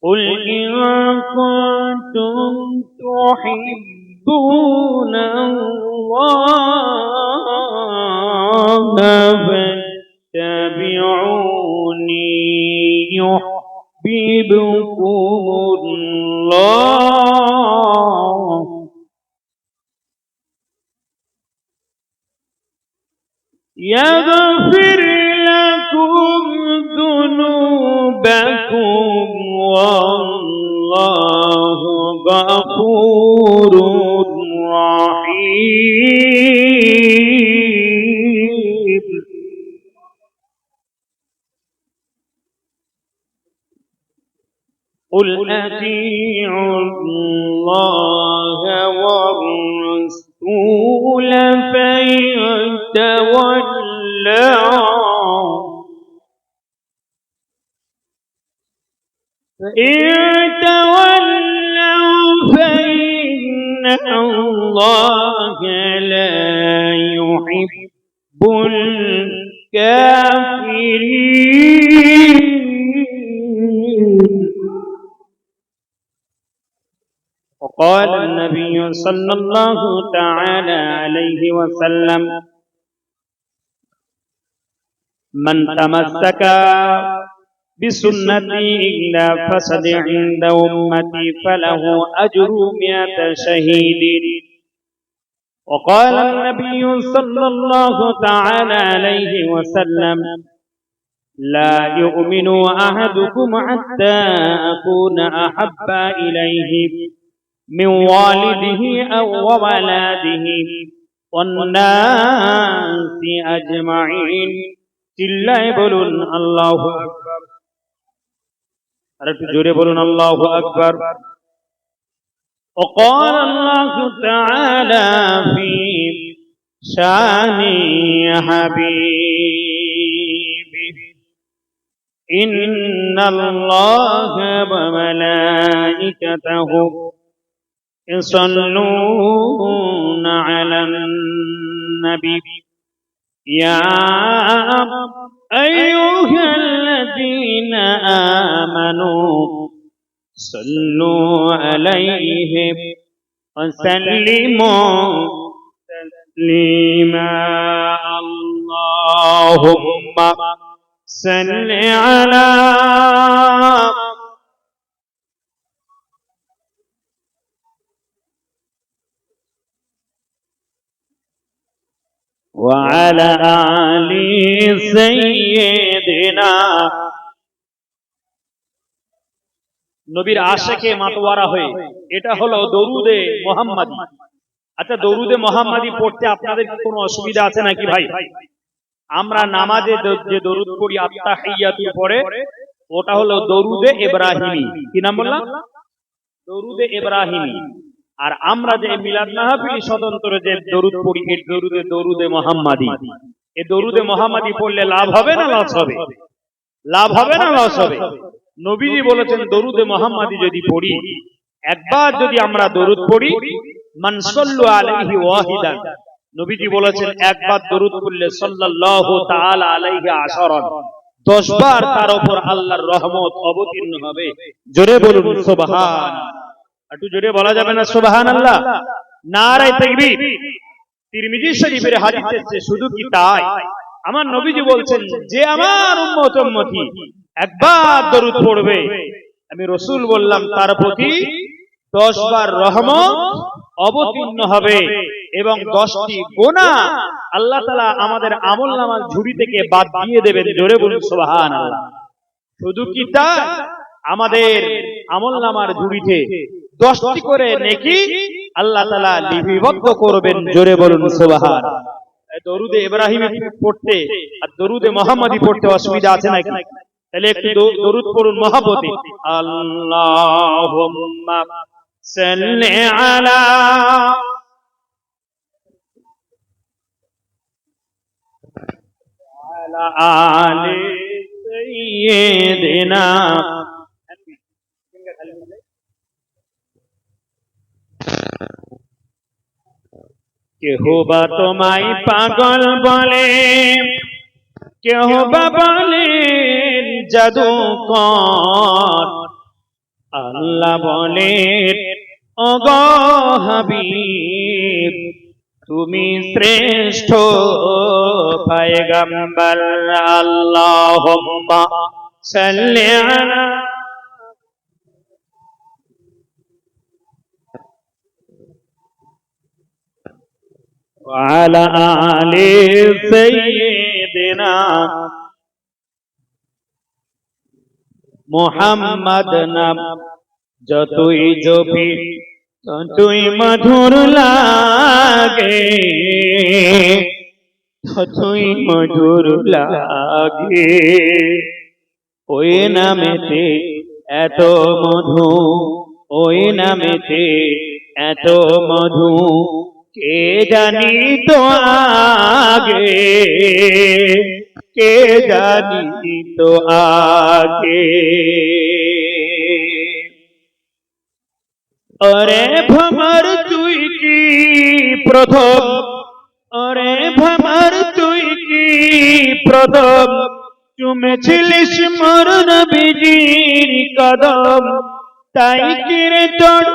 قل إن كنتم تحبون الله فاتبعوني يحببكم الله يغفر لكم ذنوبكم والله غفور رحيم. قل أطيعوا الله والرسول فإن تولوا فإن الله لا يحب الكافرين. وقال النبي صلى الله تعالى عليه وسلم من تمسك بسنتي إلا فسد عند أمتي فله أجر 100 شهيد. وقال النبي صلى الله تعالى عليه وسلم لا يؤمن أحدكم حتى أكون أحب إليه من والده أو ولده والناس أجمعين. চিল্লায় বলুন আল্লাহু আকবার। আর একটু জোরে বলুন আল্লাহু আকবার। وقال الله تعالى في شان حبيبه إن الله وملائكته يصلون على النبي يا أيها الذين آمنوا صلوا عليه وسلموا تسليما. اللهم صل على وعلى آل سيدنا। নবীর আশিকে মাতোয়ারা হয়ে এটা হলো দরুদে মুহাম্মাদি। আচ্ছা, দরুদে মুহাম্মাদি পড়তে আপনাদের কোনো অসুবিধা আছে নাকি ভাই? আমরা নামাজে যে দরুদ পড়ি আত্তাহিয়াতু পড়ে ওটা হলো দরুদে ইব্রাহিমি। কি নাম বললাম? দরুদে ইব্রাহিমি। আর আমরা যে মিলাদ মাহফিল স্বতন্ত্র যে দরুদ পড়ি এই দরুদে মুহাম্মাদি। এই দরুদে মুহাম্মাদি পড়লে লাভ হবে না লস হবে? লাভ হবে না লস হবে? নবীজি বলেছেন দরুদে মুহাম্মাদি যদি পড়ি, একবার যদি আমরা দরুদ পড়ি, মান সাল্লু আলাইহি ওয়াহিদান, নবীজি বলেছেন একবার দরুদ পড়লে সাল্লাল্লাহু তাআলা আলাইহি আশারান, 10 বার তার উপর আল্লাহর রহমত অবতীর্ণ হবে। জোরে বলুন সুবহান। একটু জোরে বলা যাবে না সুবহানাল্লাহ? নারে তাকবীর। তিরমিজি শরীফের হাদিস এসেছে, শুধু কি তাই, আমার নবীজি বলছেন যে আমার উম্মতি একবার দরুদ পড়বে, আমি রাসূল বললাম তার প্রতি 10 বার রহমত অবতীর্ণ হবে এবং 10টি গুনাহ আল্লাহ তাআলা আমাদের আমলনামার ঝুড়ি থেকে বাদ দিয়ে দেবেন। জোরে বলুন সুবহানাল্লাহ। শুধু কি তাই, আমাদের আমলনামার ঝুড়িতে 10টি করে নেকি আল্লাহ তাআলা লিপিবদ্ধ করবেন। জোরে বলুন সুবহান। দরুদে ইব্রাহিমি পড়তে আর দরুদে মুহাম্মাদি পড়তে অসুবিধা আছে নাকি? তাহলে একটু দরুদ পড়ুন মহব্বতে। আল্লাহুম্মা সাল্লি আলা আলি সাইয়্যিদিনা। কেহ বা তোমায় পাগল বলে, কেহ বা বলে জাদুকর, আল্লাহ বলেন ওগো হাবিব তুমি শ্রেষ্ঠ পয়গম্বর আল্লাহুম্মা সাল্লি আলা وعلى آل سيدنا মুহাম্মদ নাম যতই জপি ততই মধুর লাগে, ততই মধুর লাগে। ওই নামেতে এত মধু, ওই নামেতে এত মধু কে জানি তো আগে, কে জানি তো আগে। ওরে ভ্রমর তুই কি প্রথম, ওরে ভ্রমর তুই কি প্রথম চুমেছিলিস মোর নবীজির কদম, তাই কিরে তোর,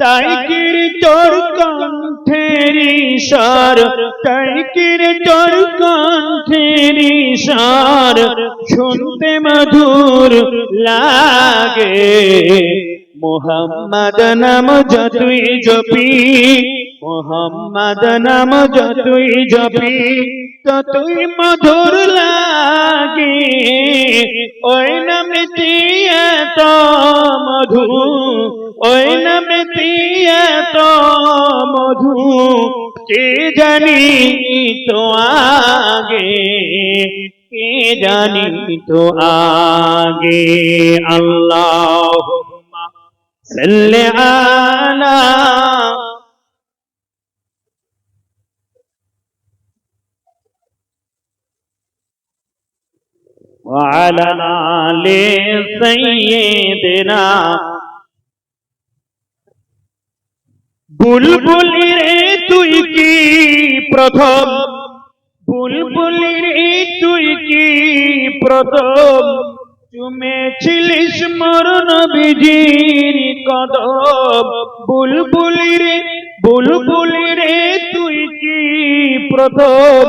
তাই কিরে তোর কণ্ঠের স্বর, তাই কিরে তোর কণ্ঠের স্বর শুনতে মধুর লাগে। মুহাম্মদ নাম যতই জপি, মুহাম্মদ নাম যতই জপি ততই মধুর লাগে। ওই নামেতে এত মধু, ওই নামেতে এত মধু কে জানি তো আগে, কে জানি তো আগে। আল্লাহুম্মা সাল্লি আলা وعلى آل سيدنا বুলবুলি রে তুই কি প্রথম, বুলবুলি রে তুই কি প্রথম চুমেছিলিস মোর নবীজির কদম। বুলবুলি রে, বুলবুলি রে তুই কি প্রথম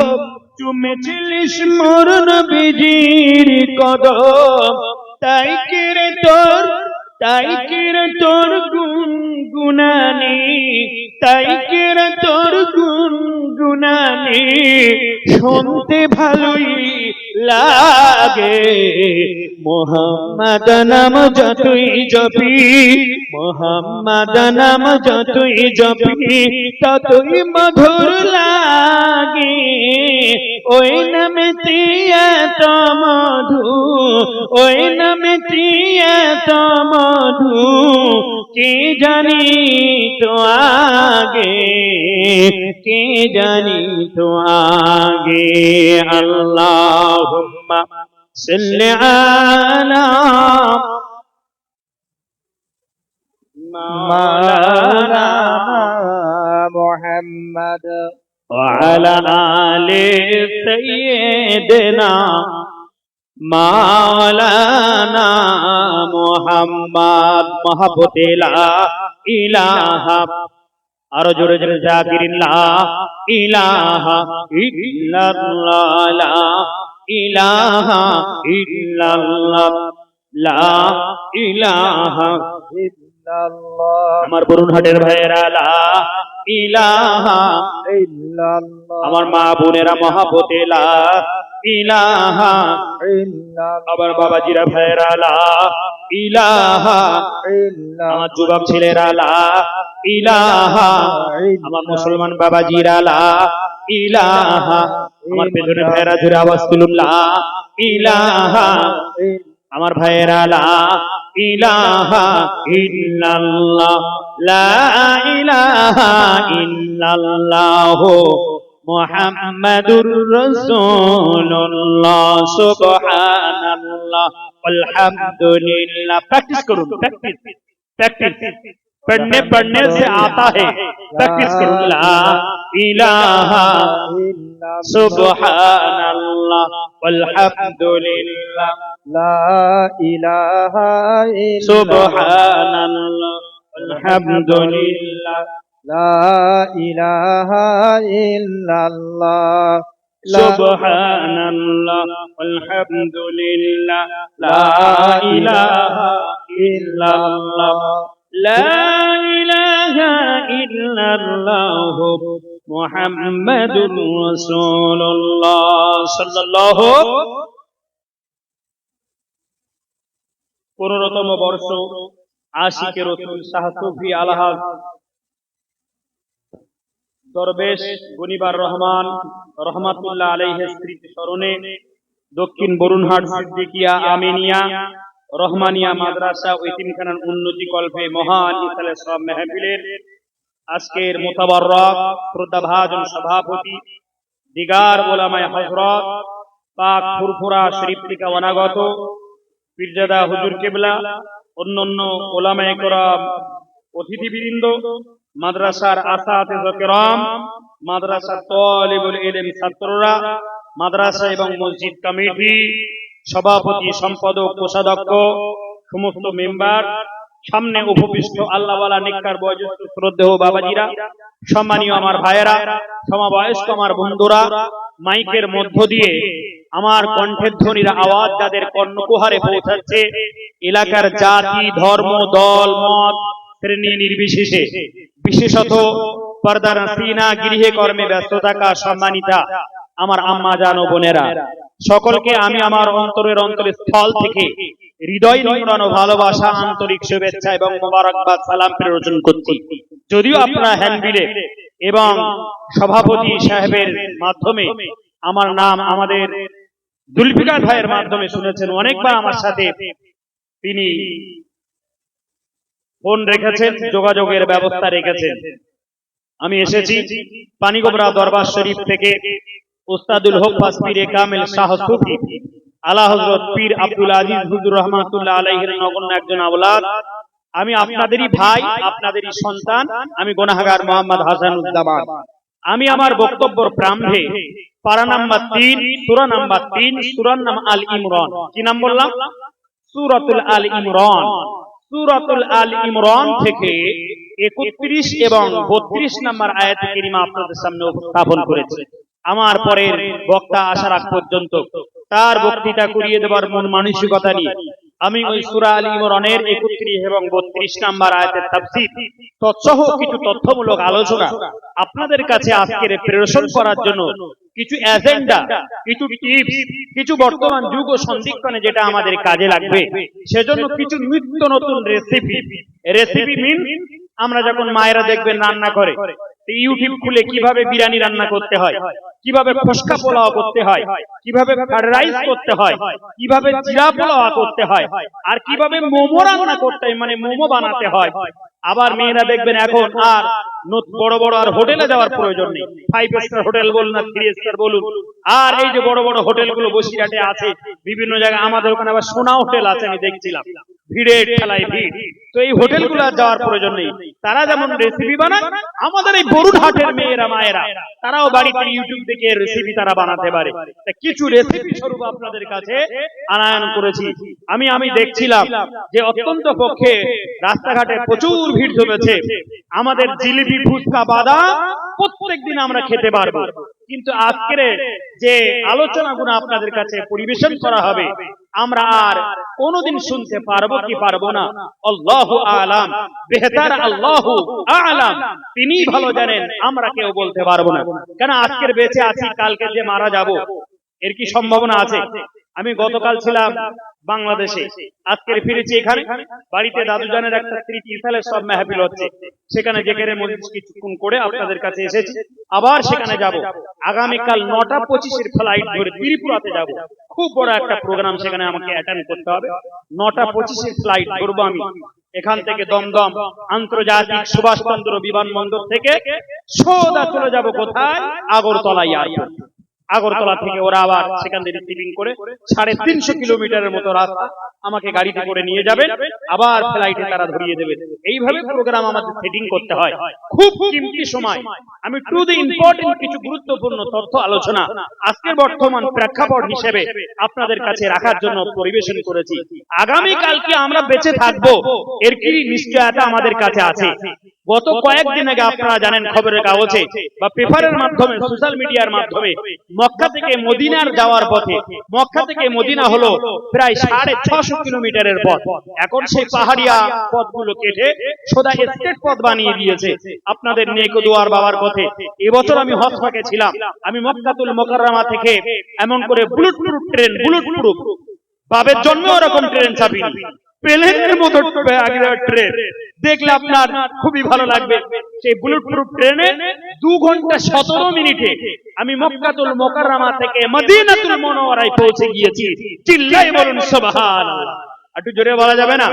চুমেছিলিস মোর নবীজির কদম, তাই কিরে তোর, তাই কিরে তোর গুনগুনানি, তাই কিরে তোর গুনগুনানি শুনতে ভালোই লাগে। মুহাম্মদ নাম যতই জপি, মুহাম্মদ নাম যতই জপি ততই মধুর লাগে। ওই নামেতে এত মধু, ওই নামেতে এত মধু কে জানি তো আগে, কে জানি তো আগে। আল্লাহুম্মা সাল্লি আলা মাওলানা মুহাম্মদ وعلى آل سيدنا مولانا محمد محبت لا إله আরো জোরে জোরে জাকিরিন লা ইলাহা ইল্লাল্লাহ, লা ইলাহা ইল্লাল্লাহ, লা ইলাহা ইল্লাল্লাহ। আমার বরুণহাটের ভাইয়েরা লা ইলাহা ইল্লাল্লাহ, আমার মা বোনেরা মহাব্বতে লা ইলাহা ইল্লাল্লাহ, আমার বাবাজিরা ভাইয়েরা লা ইলাহা ইল্লাল্লাহ, আমার যুবক ছেলেরা লা ইলাহা, আমার মুসলমান বাবাজিরা লা ইলাহা, আমার পেছনে ভাইয়েরা জুড়ে আওয়াজ তুলুন লা ইলাহা, আমার ভাইয়েরা লা ইলাহা ইল্লাল্লাহ, লা ইলাহা ইল্লাল্লাহ মুহাম্মাদুর রাসূলুল্লাহ। সুবহানাল্লাহ আলহামদুলিল্লাহ। প্র্যাকটিস করুন, প্র্যাকটিস প্র্যাকটিস। पढ़ने पढ़ने से आता है। प्रैक्टिस करो। ला इलाहा सुबहानल्लाह वल्हम्दुलिल्लाह ला इलाहा सुबहानल्लाह वल्हम्दुलिल्लाह ला इलाहा इल्लल्लाह सुबहानल्लाह वल्हम्दुलिल्लाह ला इलाहा इल्लल्लाह ला ইলাহা ইল্লাল্লাহ মুহাম্মাদুর রাসূলুল্লাহ সাল্লাল্লাহু 15তম বর্ষ আশিকে রাসূল শাহ সুফি আলহাজ দরবেশ গনিবার রহমান রহমাতুল্লাহ আলাইহির স্মৃতি স্মরণে দক্ষিণ বরুণহাট সিদ্দিকিয়া আমিনিয়া রহমানিয়া মাদ্রাসা ও ইতিমখানার উন্নতি কল্পে মহান ইসলামের সব মেহফিলের আজকের মুতাবাররক শ্রদ্ধাভাজন সভাপতি দিগার ওলামায়ে হযরত পাক ফুরফুরা শরীফ থেকে অনাগত পীরজাদা হুজুর কিবলা অন্যান্য ওলামায়ে কেরাম অতিথিবৃন্দ মাদ্রাসার আসাতিজা কিরাম মাদ্রাসার তালিবুল ইলম ছাত্ররা মাদ্রাসা এবং মসজিদ কমিটি সভাপতি সম্পাদক কোষাধ্যক্ষ সমস্ত মেম্বার সামনে উপবিষ্ট আল্লাহওয়ালা নেককার বয়োজ্যেষ্ঠ শ্রদ্ধেয় বাবাজিরা সম্মানীয় আমার ভাইয়েরা সমবয়স্ক আমার বন্ধুরা মাইকের মধ্য দিয়ে আমার কণ্ঠের ধ্বনির আওয়াজ যাদের কর্ণকুহারে পৌঁছাচ্ছে এলাকার জাতি ধর্ম দল মত শ্রেণী নির্বিশেষে বিশেষত পর্দার সিনা গৃহে কর্মে ব্যস্ত থাকা সম্মানিতা আমার আম্মা জান ও বোনেরা সকলকে আমি আমার অন্তরের স্থল থেকে হৃদয় নিংড়ানো ভালোবাসা আন্তরিক শুভেচ্ছা এবং মোবারকবাদ সালাম প্রেরণ করছি। যদিও আপনারা হ্যান্ডবিলে এবং সভাপতি সাহেবের মাধ্যমে আমার নাম আমাদের জুলফিকার ভাইয়ের মাধ্যমে শুনেছেন, অনেকবার আমার সাথে তিনি ফোন রেখেছেন, যোগাযোগের ব্যবস্থা রেখেছেন। আমি এসেছি পানিগোবরা দরবার শরীফ থেকে উস্তাদুল হক পীরে কামিল শাহ সুফি আলা হযরত পীর আব্দুল আজিজ হুজুর রহমাতুল্লাহ আলাইহির নগণ্য একজন আওলাদ। আমি আপনাদেরই ভাই, আপনাদেরই সন্তান। আমি গুনাহগার মোহাম্মদ হাসানুজ্জামান। আমি আমার বক্তব্যের প্রারম্ভে পারা নাম্বার 3 সূরা নাম্বার 3 সূরার নাম আল ইমরান। কি নাম বললাম? সূরাতুল আল ইমরান। সূরাতুল আল ইমরান থেকে 31 এবং 32 নম্বর আয়াত কারিমা আপনাদের সামনে উপস্থাপন করেছি। আমার পরের বক্তা আসার আগ পর্যন্ত তার বক্তৃতা করিয়ে দেবার মন মানসিকতা নিয়ে আমি ওই সূরা আল ইমরানের 31 এবং 32 নম্বর আয়াতের তাফসীর তৎসহ কিছু তথ্যমূলক আলোচনা আপনাদের কাছে আজকের প্রেরণ করার জন্য কিছু এজেন্ডা, কিছু টিপস, কিছু বর্তমান যুগ ও সন্ধিক্ষণে যেটা আমাদের কাজে লাগবে সেজন্য কিছু নিত্য নতুন রেসিপি মিন আমরা যখন মায়েরা দেখবেন রান্না করে ইউটিউব খুলে কিভাবে বিরিয়ানি রান্না করতে হয়, কিভাবে ফুসকা পোলাও করতে হয়, কিভাবে ফ্রাইড রাইস করতে হয়, কিভাবে জিরা পোলাও করতে হয়, আর কিভাবে মোমো রান্না করতে হয়, মানে মোমো বানাতে হয়। আবার মেয়েরা দেখবেন এখন আর বড় বড় আর হোটেলে যাওয়ার প্রয়োজন নেই। 5 স্টার হোটেল বলুন না 3 স্টার বলুন, আর এই যে বড় বড় হোটেলগুলো বসিরহাটে আছে, বিভিন্ন জায়গায়, আমাদের ওখানে আবার সোনা হোটেল আছে, আমি দেখছিলাম, ভিড়ের ঠেলায় ভিড়। তো এই হোটেলগুলো যাওয়ার প্রয়োজন নেই। তারা যেমন রেসিপি বানায়, আমাদের এই বরুণহাটের মেয়েরা মায়েরা তারাও বাড়িতে ইউটিউব থেকে রেসিপি তারা বানাতে পারে। কিছু রেসিপি স্বরূপ আপনাদের কাছে আনায়ন করেছি। আমি দেখছিলাম যে অত্যন্ত পক্ষে রাস্তাঘাটে প্রচুর ভিড় জমেছে। আমাদের জিলিপি ফুচকা বাদাম প্রত্যেকদিন আমরা খেতে পারবো, কিন্তু আজকের যে আলোচনাগুলো আপনাদের কাছে পরিবেশন করা হবে আমরা আর কোনোদিন শুনতে পারবো কি পারবো না, আল্লাহু আলাম, বেহতার আল্লাহু আলাম, তিনি ভালো জানেন, আমরা কেউ বলতে পারবো না। কেন আজকের বেঁচে আছি, কালকে যে মারা যাব এর কি সম্ভাবনা আছে? আমি গতকাল ছিলাম বাংলাদেশে, আজকে ফিরেছি এখানে। বাড়িতে দাদুজানের একটা স্মৃতি ইসালের সব মাহফিল হচ্ছে, সেখানে জেকেরের মধ্যে কিছুক্ষণ করে আপনাদের কাছে এসেছি। আবার সেখানে যাব, আগামীকাল 9:25 ফ্লাইট ধরে ত্রিপুরাতে যাব। খুব বড় একটা প্রোগ্রাম সেখানে আমাকে অ্যাটেন্ড করতে হবে। 9:25 ফ্লাইট ধরবো আমি এখান থেকে, দমদম আন্তর্জাতিক সুভাষচন্দ্র বিমানবন্দর থেকে সোজা চলে যাব কোথায়? আগরতলা এয়ারপোর্ট। আগরতলা থেকে ওরা আবার সেখান থেকে রিসিভিং করে 350 কিলোমিটারের মতো রাস্তা আমাকে গাড়িতে করে নিয়ে যাবে, আবার ফ্লাইটে তারা ধরিয়ে দেবে। এইভাবে প্রোগ্রাম আমাদের সেটিং করতে হয়। খুব কিমতি সময় আমি টু দি ইম্পর্টেন্ট কিছু গুরুত্বপূর্ণ তথ্য আলোচনা আজকের বর্তমান প্রেক্ষাপট হিসেবে আপনাদের কাছে রাখার জন্য পরিবেশন করেছি। আগামী কালকে আমরা বেঁচে থাকবো এর কি নিশ্চয়তা আমাদের কাছে আছে? গত কয়েকদিন আগে আপনারা জানেন খবরের কাগজে বা পেপারের মাধ্যমে সোশ্যাল মিডিয়ার মাধ্যমে মক্কা থেকে মদিনার যাওয়ার পথে, মক্কা থেকে মদিনা হলো প্রায় 650 কিলোমিটারের পথ, এখন সেই পাহাড়িয়া পথগুলো কেটে সোজা স্টেট পথ বানিয়ে দিয়েছে আপনাদের নেক দুয়ার বাবার পথে। এবছর আমি হজ পাকে ছিলাম, আমি মক্কাতুল মুকাররমা থেকে এমন করে bulletproof train, bulletproof বাবের জন্য ওরকম ট্রেন চাপিনি, প্লেনের মতো ট্রেন দেখলে আপনার খুবই ভালো লাগবে। সেই বুলেট প্রুফ ট্রেনে 2 ঘন্টা 17 মিনিটে আমি মক্কাতুল মুকাররমা থেকে মদিনাতুল মুনাওয়ারায় পৌঁছে গিয়েছি। চিল্লায়ে বলুন সুবহানাল্লাহ। একটু জোরে বলা যাবে না?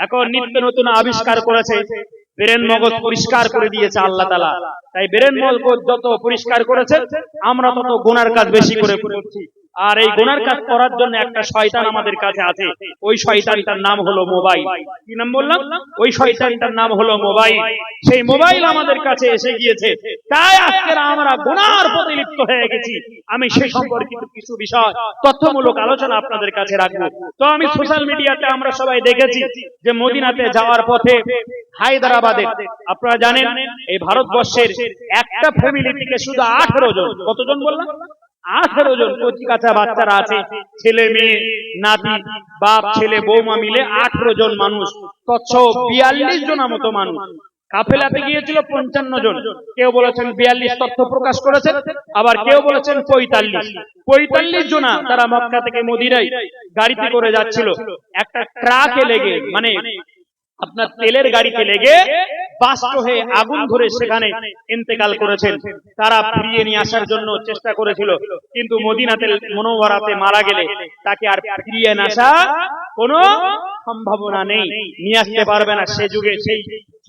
এখন নিত্য নতুন আবিষ্কার করেছে, ব্রেন মগজ পরিষ্কার করে দিয়েছে আল্লাহ তাআলা। তাই ব্রেন মগজ যত পরিষ্কার করেছে আমরা তত গুনার কাজ বেশি করে করছি। আর এই গুনার কাজ করার জন্য একটা শয়তান আমাদের কাছে আছে, ওই শয়তানটার নাম হলো মোবাইল। কি নাম বললাম? ওই শয়তানটার নাম হলো মোবাইল। সেই মোবাইল আমাদের কাছে এসে গিয়েছে, তাই আজকে আমরা গুনার প্রতি লিপ্ত হয়ে গেছি। আমি সেই সম্পর্কিত কিছু বিষয় তথ্যমূলক আলোচনা আপনাদের কাছে রাখবো। তো আমি সোশ্যাল মিডিয়াতে আমরা সবাই দেখেছি যে মদিনাতে যাওয়ার পথে হায়দ্রাবাদে, আপনারা জানেন এই ভারতবর্ষের একটা ফ্যামিলি থেকে শুধু 18 জন, কতজন বললাম? 18 জন কচি কাঁচা বাচ্চারা আছে, ছেলে মেয়ে নাতি বাপ ছেলে বৌমা মিলে 18 জন মানুষ, তৎস 42 জনের মতো মানুষ। কাফেলাতে গিয়েছিল 55 জন, কেউ বলেছেন 42 তথ্য প্রকাশ করেছেন, আবার কেউ বলেছেন 45 জন। তারা মক্কা থেকে মদিনায় গাড়িতে করে যাচ্ছিল, একটা ট্রাকে লেগে মানে আপনার তেলের গাড়িতে লেগে বাস্ট হয়ে আগুন ধরে সেখানে ইন্তেকাল করেছেন। তারা ফিরিয়ে নিয়ে আসার জন্য চেষ্টা করেছিল, কিন্তু মদিনাতে মুনাওয়ারাতে মারা গেলে তাকে আর ফিরিয়ে নিয়ে আসা কোনো সম্ভাবনা নেই, নিয়ে আসতে পারবে না। সে যুগে সেই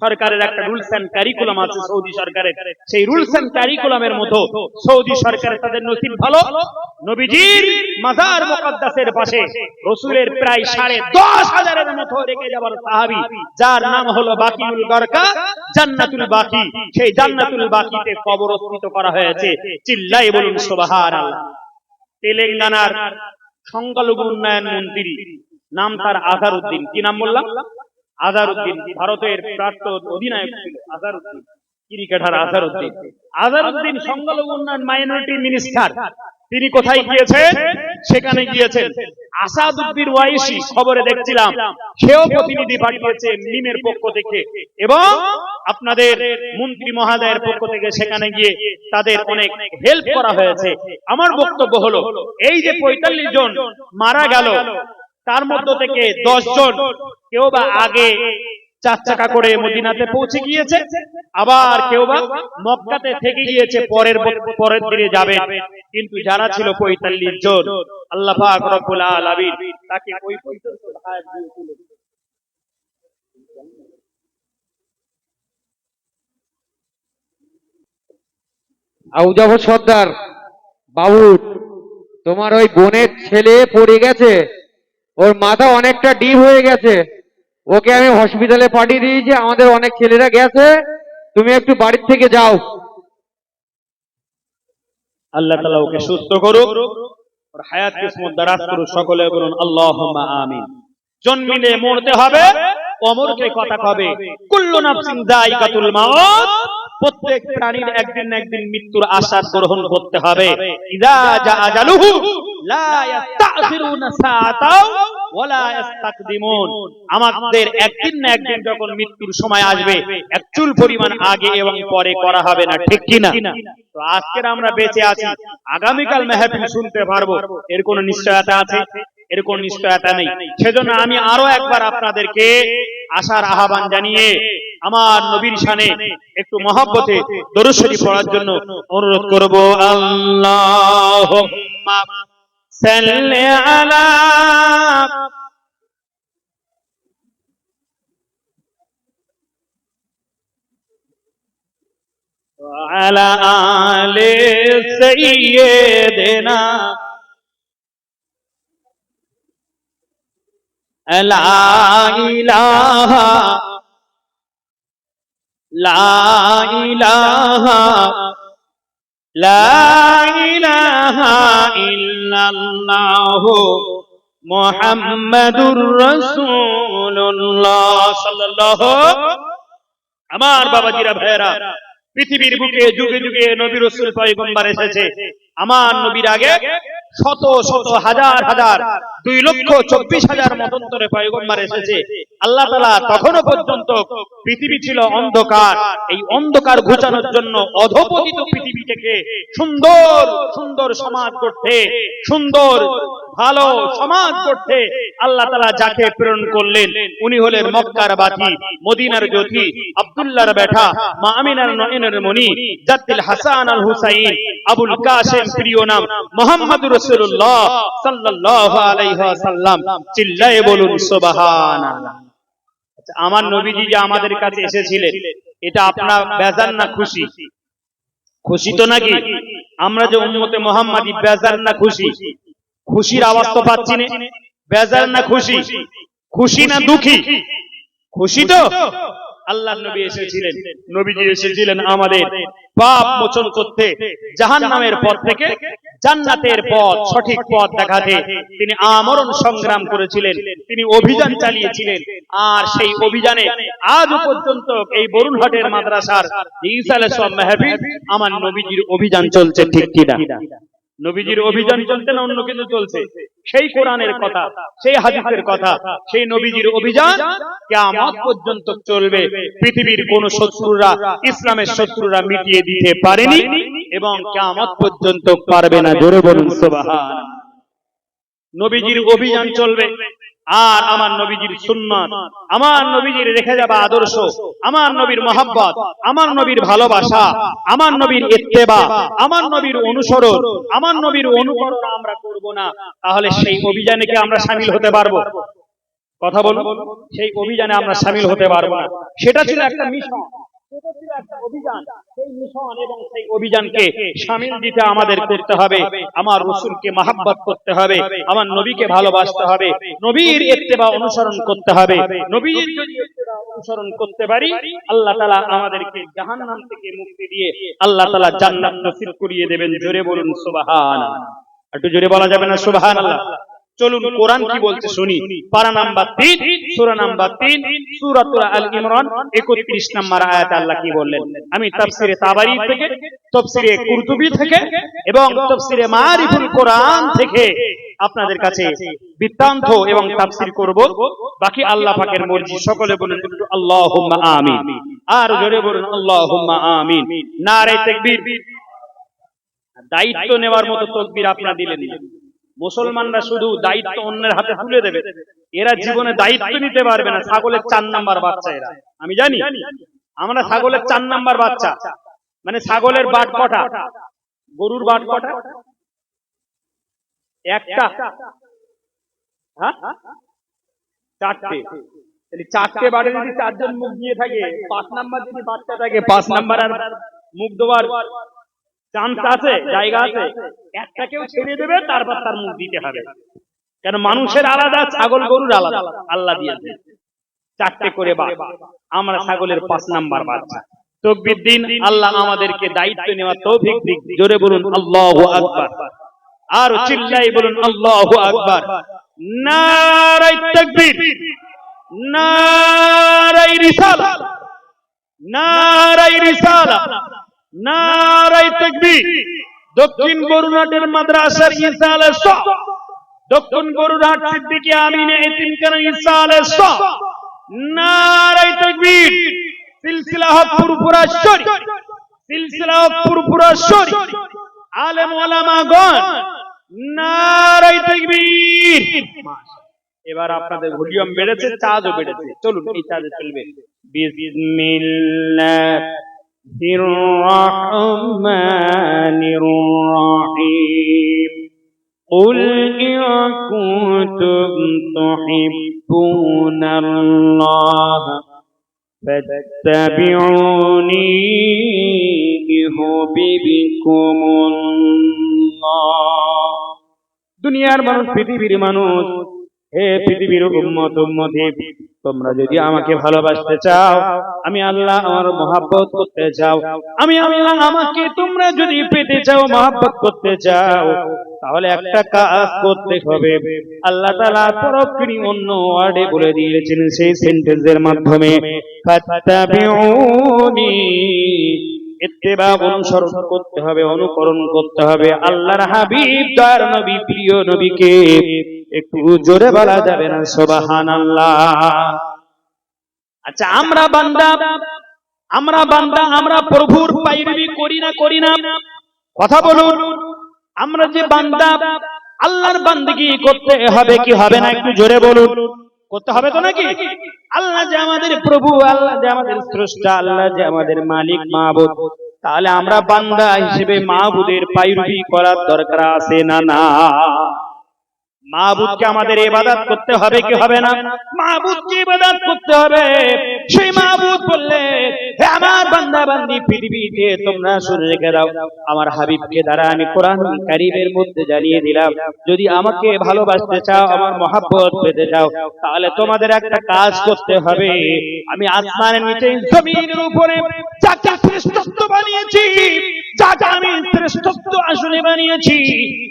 সরকারের একটা রুলস এন্ড কারিকুলাম আছে সৌদি সরকারের, সেই রুলস এন্ড কারিকুলামের মতো সৌদি সরকারের তাদের নসিব ভালো, নবীজির মাজার মুকদ্দাসের পাশে রাসূলের প্রায় 10,500 মতো রেখে যাবার সাহাবী যার নাম হলো বাকিউল গরকা, জান্নাতুল বাকি, সেই জান্নাতুল বাকিতে কবরস্থিত করা হয়েছে। চিল্লায়ে বলুন সুবহানাল্লাহ। তেলেঙ্গানার সংখ্যালঘু উন্নয়ন মন্ত্রী নাম তার আজহারউদ্দিন। কি নাম বললাম? আজহারউদ্দিন। ভারতের প্রাক্তন অধিনায়ক ছিল আজহারউদ্দিন, ক্রিকেটার আজহারউদ্দিন। আজহারউদ্দিন সংখ্যালঘু উন্নয়ন মাইনরিটি মিনিস্টার। তিনি কোথায় গিয়েছেন? সেখানে গিয়েছেন আসাদউদ্দিন ওয়াইসি, খবরে দেখছিলাম সেও প্রতিনিধি পাঠিয়েছে মিমের পক্ষ থেকে এবং আপনাদের মন্ত্রী মহোদয়ের পক্ষ থেকে, সেখানে গিয়ে তাদের অনেক হেল্প করা হয়েছে। আমার বক্তব্য হলো এই যে 45 জন মারা গেল, তার মধ্য থেকে 10 জন কেউ বা আগে 4 চাকা করে মদিনাতে পৌঁছে গিয়েছে, আবার কেউ বা মক্কাতে থেকে গিয়েছে পরের দিনে যাবে। কিন্তু যারা ছিল 45 জন, আল্লাহ পাক রব্বুল আলামিন তাকে ওই পর্যন্ত হায়াত দিয়েছিল। আউজাফর সর্দার বাবু, তোমার ওই বোনের ছেলে পড়ে গেছে, ওর মাথা অনেকটা ডিপ হয়ে গেছে, ওকে আমি হসপিটালে পাঠিয়ে দিয়েছি, আমাদের অনেক ছেলেরা গেছে, তুমি একটু বাড়ির থেকে যাও। আল্লাহ তাআলা ওকে সুস্থ করুক, ওর হায়াত কিসমত দারাজ করুক। সকলে বলুন আল্লাহুম্মা আমিন। জন্মিলে মরতে হবে, অমরকে কথা কবে, কুল্লু নাফসিন যায়িকাতুল মাউত, প্রত্যেক প্রাণীর একদিন না একদিন মৃত্যুর আস্বাদ গ্রহণ করতে হবে। ইযা জা আজালুহু লা ইস্তাখিরুনা সাআতাও ওয়া লা ইস্তাকদিমুন। আমাদের একদিন না একদিন যখন মৃত্যুর সময় আসবে, এক চুল পরিমাণ আগে এবং পরে করা হবে না, ঠিক কি না? তো আজকের আমরা বেঁচে আছি, আগামীকাল মেহফিল শুনতে পারবো, এর কোনো নিশ্চয়তা আছে? এর কোনো নিশ্চয়তা নেই। সেজন্য আমি আরো একবার আপনাদেরকে আশার আহ্বান জানিয়ে আমার নবীর শানে একটু মহব্বতে দরুদ শরীফ পড়ার জন্য অনুরোধ করব। আল্লাহুম্মা সাল্লি আলা وعلى آل سيدنا لا إله لا إله لا إله إلا الله محمد رسول الله صلى الله আমার বাবাজিরা ভাইরা পৃথিবীর বুকে যুগে যুগে নবী রাসূল পয়গম্বর এসেছে আমার নবীর আগে শত শত হাজার হাজার 2,24,000 মতান্তরে পয়গম্বর এসেছে আল্লাহ তাআলা তখনও পর্যন্ত পৃথিবী ছিল অন্ধকার এই অন্ধকার ঘোচানোর জন্য অধপতিত পৃথিবী থেকে সুন্দর সুন্দর সমাজ করতে সুন্দর ভালো সমাজ করতে আল্লাহ তাআলা যাকে প্রেরণ করলেন উনি হলেন মক্কার বাতি মদিনার জ্যোতি আব্দুল্লাহর বেটা মা আমিনার নয়নের মণি জাদ্দুল হাসান আল হুসাইন আবুল কাসেম প্রিয় নাম মুহাম্মদুর রাসূলুল্লাহ সাল্লাল্লাহু আলাইহি ওয়াসাল্লাম চিল্লায়ে বলুন সুবহানাল্লাহ আচ্ছা আমার নবীজি যে আমাদের কাছে এসেছিলেন এটা আপনার বেজার না খুশি খুশি তো নাকি আমরা যে উম্মতে মুহাম্মাদি বেজার না খুশি খুশির আওয়াজ তো পাচ্ছি না বেজার না খুশি খুশি না দুঃখী খুশি তো আল্লাহর নবী এসেছিলেন নবীজি এসেছিলেন আমাদের পাপ মোচন করতে জাহান্নামের পথ থেকে জান্নাতের পথ সঠিক পথ দেখাতে তিনি আমরণ সংগ্রাম করেছিলেন তিনি অভিযান চালিয়েছিলেন আর সেই অভিযানে আজ পর্যন্ত এই বরুণহাটের মাদ্রাসার ঈসা আলাইহিস সালাম মাহফিল আমার নবীজির অভিযান চলছে ঠিক কি না নবীজির অভিযান চলতে না অন্য কিছু চলছে সেই কোরআনের কথা সেই হাদিসের কথা সেই নবীজির অভিযান কিয়ামত পর্যন্ত চলবে পৃথিবীর কোন শত্রুরা ইসলামের শত্রুরা মিটিয়ে দিতে পারেনি এবং কিয়ামত পর্যন্ত পারবে না জোরে বলুন সুবহান নবীজির অভিযান চলবে আর আমার নবীজির সুন্নাত আমার নবীজির রেখে যাওয়া আদর্শ আমার নবীর মহব্বত আমার নবীর ভালোবাসা আমার নবীর ইত্তেবা আমার নবীর অনুসরণ আমার নবীর অনুকরণ আমরা করব না তাহলে সেই অভিযানে কি আমরা শামিল হতে পারবো কথা বলুন সেই অভিযানে আমরা শামিল হতে পারবো না সেটা ছিল একটা মিশন সেটা ছিল একটা অভিযান সেই মিশন এবং সেই অভিযানকে শামিল দিতে আমাদের করতে হবে আমার রাসূলকে মহব্বত করতে হবে আমার নবীকে ভালোবাসতে হবে নবীর ইত্তেবা অনুসরণ করতে হবে নবীর যদি ইত্তেবা অনুসরণ করতে পারি আল্লাহ তাআলা আমাদেরকে জাহান্নাম থেকে মুক্তি দিয়ে আল্লাহ তাআলা জান্নাত নসিব করিয়ে দেবেন জোরে বলুন সুবহানাল্লাহ একটু জোরে বলা যাবে না সুবহানাল্লাহ চলুন কোরআন কি বলছে শুনি পারা নাম্বার 3 সূরা নাম্বার 3 সূরাতুল আল ইমরান 31 নম্বর আয়াতে আল্লাহ কি বললেন আমি তাফসিরে তাবারি থেকে তাফসিরে কুরতুবী থেকে এবং তাফসিরে মারিফুল কোরআন থেকে আপনাদের কাছে বৃত্তান্ত এবং তাফসির করব বাকি আল্লাহ পাকের মর্জি সকলে বলুন একটু আল্লাহুম্মা আমিন আর জোরে বলুন আল্লাহুম্মা আমিন নারে তাকবীর দায়িত্ব নেওয়ার মতো তাকবীর আপনারা দিলেন না মুসলমানরা শুধু দায়িত্ব অন্যের হাতে তুলে দেবে এরা জীবনে দায়িত্ব নিতে পারবে না ছাগলের 4 নাম্বার বাচ্চা এরা আমি জানি আমরা ছাগলের 4 নাম্বার বাচ্চা মানে ছাগলের বাট কটা গরুর বাট কটা একটা হ্যাঁ চারটে তাহলে চারটে বাড়ে যদি চারজন মুখ দিয়ে থাকে 5 নাম্বার যদি বাচ্চা থাকে 5 নাম্বার আর মুখ দেওয়ার চান্স আছে জায়গা আছে একটা কেউ ছেড়ে দেবে তারপর তার মুখ দিতে হবে কেন মানুষের আলাদা ছাগল গরুর আলাদা আল্লাহ দিয়েছে চারটে করে বাপ আমরা ছাগলের 5 নাম্বার বাচ্চা তাকবীর দিন আল্লাহ আমাদেরকে দায়িত্ব নেওয়ার তৌফিক দিক জোরে বলুন আল্লাহু আকবার আর চিল্লাই বলুন আল্লাহু আকবার নারায়ে তাকবীর নারায়ে রিসালাত নারায়ে রিসালাত নারায়ে তাকবীর দক্ষিণ বরুণাটের মাদ্রাসার ঈসা আলাইহিস সালাম দক্ষিণ বরুণাট সিদ্দিকী আমিনা এতিমখানা ঈসা আলাইহিস সালাম নারায়ে তাকবীর সিলসিলা হক পুরপুরা শরীফ সিলসিলা হক পুরপুরা শরীফ আলেম ওলামাগণ নারায়ে তাকবীর এবার আপনাদের ভলিউম বেড়েছে চার্জও বেড়েছে চলুন এই চার্জে চলবে বিসমিল্লাহ الرحمن الرحيم قل إن كنتم تحبون الله فاتبعوني ইউহিব্বুকুমুল্লাহ। দুনিয়ার মানুষ, পৃথিবীর মানুষ, হে পৃথিবীর উম্মত উম্মতি, তোমরা যদি আমাকে ভালোবাসতে চাও, আমি আল্লাহ আমার মহব্বত করতে চাও, আমি আল্লাহ আমাকে তোমরা যদি পেতে চাও, মহব্বত করতে চাও, তাহলে একটা কাজ করতে হবে। আল্লাহ তাআলা তরফিনি অন্য ওয়ার্ডে বলে দিয়েছেন, সেই সেন্টেন্সের মাধ্যমে, ফাত্তাবিউনি, ইত্তেবা অনুসরণ করতে হবে, অনুকরণ করতে হবে আল্লাহর হাবিব তার নবী, প্রিয় নবীকে। একটু জোরে বলা যাবে না সুবহানাল্লাহ? আচ্ছা, আমরা বান্দা, আমরা প্রভুর পায়রাবি করি না? কথা বলুন। আমরা যে বান্দা, আল্লাহর বান্দেগি করতে হবে কি হবে না? একটু জোরে বলুন। করতে হবে তো নাকি? আল্লাহ যে আমাদের প্রভু, আল্লাহ যে আমাদের স্রষ্টা, আল্লাহ যে আমাদের মালিক মাবুদ, তাহলে আমরা বান্দা হিসেবে মাবুদের পায়রাবি করার দরকার আছে না? না। মাবুদকে আমাদের ইবাদত করতে হবে কি হবে না? মাবুদকে ইবাদত করতে হবে। সেই মাবুদ বললে, হে আমার বান্দা বান্দি পৃথিবীতে তোমরা শুনে রেখে দাও, আমার হাবিবকে দ্বারা আমি কোরআন কারীমের মধ্যে জানিয়ে দিলাম, যদি আমাকে ভালোবাসতে চাও, আমার মহব্বত পেতে চাও, তাহলে তোমাদের একটা কাজ করতে হবে। আমি আসমানের নিচে, জমিনের উপরে যাকে শ্রেষ্ঠত্ব বানিয়েছি, যাকে আমি শ্রেষ্ঠত্ব আসনে বানিয়েছি,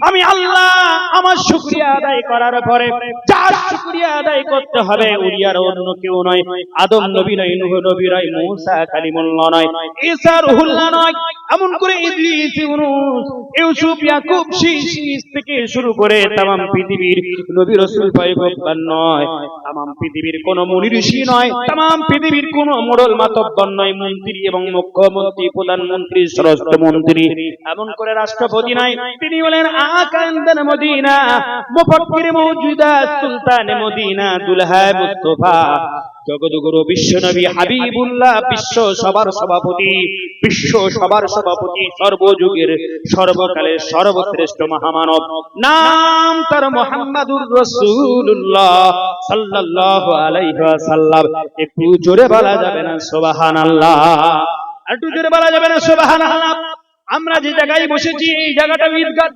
আমি আল্লাহ আমার শুকরিয়া আদায় করার পরে যার শুকরিয়া আদায় করতে হবে, উনি আর অন্য কেউ নয়, আদম নবী নয়, নূহ নবী নয়, মূসা কালিমুল্লাহ নয়, ঈসা রূহুল্লাহ নয়, এমন করে ইদ্রিস, ইউনূস, ইউসুফ, ইয়াকুব, শীষ থেকে শুরু করে তামাম পৃথিবীর নবী রাসূল পয়গম্বর নয়, তামাম পৃথিবীর কোন মুনি ঋষি নয়, তামাম পৃথিবীর কোন মোড়ল মাতব্বর নয়, মন্ত্রী এবং মুখ্যমন্ত্রী, প্রধানমন্ত্রী, স্বরাষ্ট্রমন্ত্রী, এমন করে রাষ্ট্রপতি নয়, তিনি বলেন আকান্দান মদিনা, মুফাক্কির মওজুদা, সুলতান মদিনা, দুলহা মুস্তাফা, জগৎগুরু বিশ্বনবী হাবিবুল্লাহ, বিশ্ব সবার সভাপতি, সর্বযুগের সর্বকালের সর্বশ্রেষ্ঠ মহামানব, নাম তার মুহাম্মাদুর রাসূলুল্লাহ সাল্লাল্লাহু আলাইহি ওয়াসাল্লাম। একটু জোরে বলা যাবে না সুবহানাল্লাহ? একটু জোরে বলা যাবে না সুবহানাল্লাহ? আমরা যে জায়গায় বসেছি, এই জায়গাটা ঈদগাহ,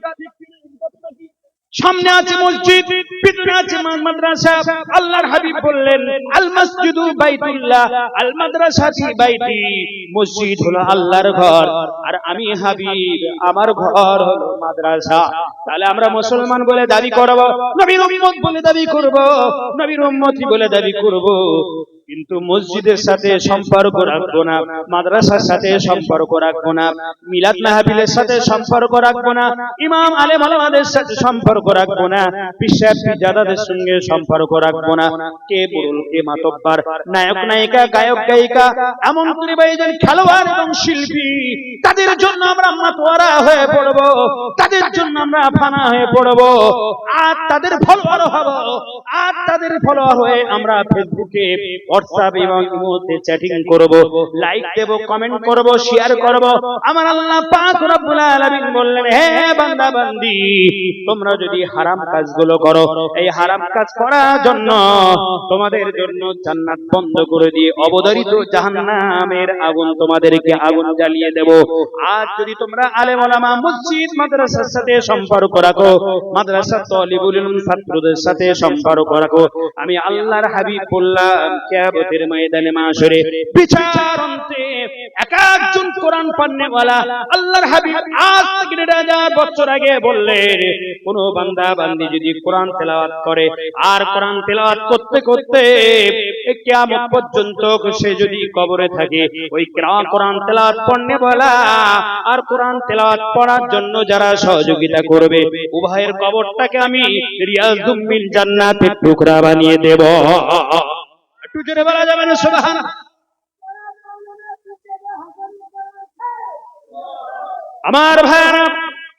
সামনে আছে মসজিদ, পিছনে আছে মাদ্রাসা। আল্লাহর হাবিব বললেন, আল মসজিদু বাইতুল্লাহ, আল মাদ্রাসাতু বাইতি, মসজিদ হলো আল্লাহর ঘর, আর আমি হাবিব, আমার ঘর হলো মাদ্রাসা। তাহলে আমরা মুসলমান বলে দাবি করব, নবীর উম্মত বলে দাবি করব, নবীর উম্মতি বলে দাবি করব, কিন্তু মসজিদের সাথে সম্পর্ক রাখবো না, মাদ্রাসার সাথে সম্পর্ক রাখবো না, মিলাদ মাহফিলের সাথে সম্পর্ক রাখবো না, ইমাম আলেম ওলামাদের সাথে সম্পর্ক রাখবো না, পিশাব পিজাদাদের সঙ্গে সম্পর্ক রাখবো না। কে বুড়ুল, কে মাতব্বার, নায়ক নায়িকা, গায়ক গায়িকা, এমন করে ভাইজান খেলোয়াড় এবং শিল্পী, তাদের জন্য আমরা মাতোয়ারা হয়ে পড়বো, তাদের জন্য আমরা ফানা হয়ে পড়বো, আর তাদের ফলোয়ার হব, আর তাদের ফলোয়ার হয়ে আমরা ফেসবুকে, হোয়াটসঅ্যাপ এবং ইমোতে চ্যাটিং করব, লাইক দেব, কমেন্ট করব, শেয়ার করব। আমার আল্লাহ পাক রব্বুল আলামিন বললেন, হে বান্দা বান্দি, তোমরা যদি হারাম কাজগুলো করো, এই হারাম কাজ করার জন্য তোমাদের জন্য জান্নাত বন্ধ করে দিয়ে অবধারিত জাহান্নামের আগুন, তোমাদেরকে আগুন জ্বালিয়ে দেব। আর যদি তোমরা আলেম ওলামা, মসজিদ মাদ্রাসার সাথে সম্পর্ক রাখো, মাদ্রাসা তালিবুল ইলম ছাত্রদের সাথে সম্পর্ক রাখো, আমি আল্লাহর হাবিব বললাম, কিয়ামতের ময়দানে মাশরে বিচার অন্তে এক একজন কোরআন পড়নেওয়ালা, আল্লাহর হাবিব আজ থেকে 1000 বছর আগে বললেন, কোন বান্দা বান্দি যদি কোরআন তেলাওয়াত করে, আর কোরআন তেলাওয়াত করতে করতে কিয়ামত পর্যন্ত সে যদি কবরে থাকে, ওই কোরআন তেলাওয়াত পড়নেওয়ালা আর কোরআন তেলাওয়াত পড়ার জন্য যারা সহযোগিতা করবে, উভয়ের কবরটাকে আমি রিয়াজুম মিন জান্নাতের টুকরা বানিয়ে দেব। একটু জোরে বলা যাবে না সুবহান? আমার ভাইরা,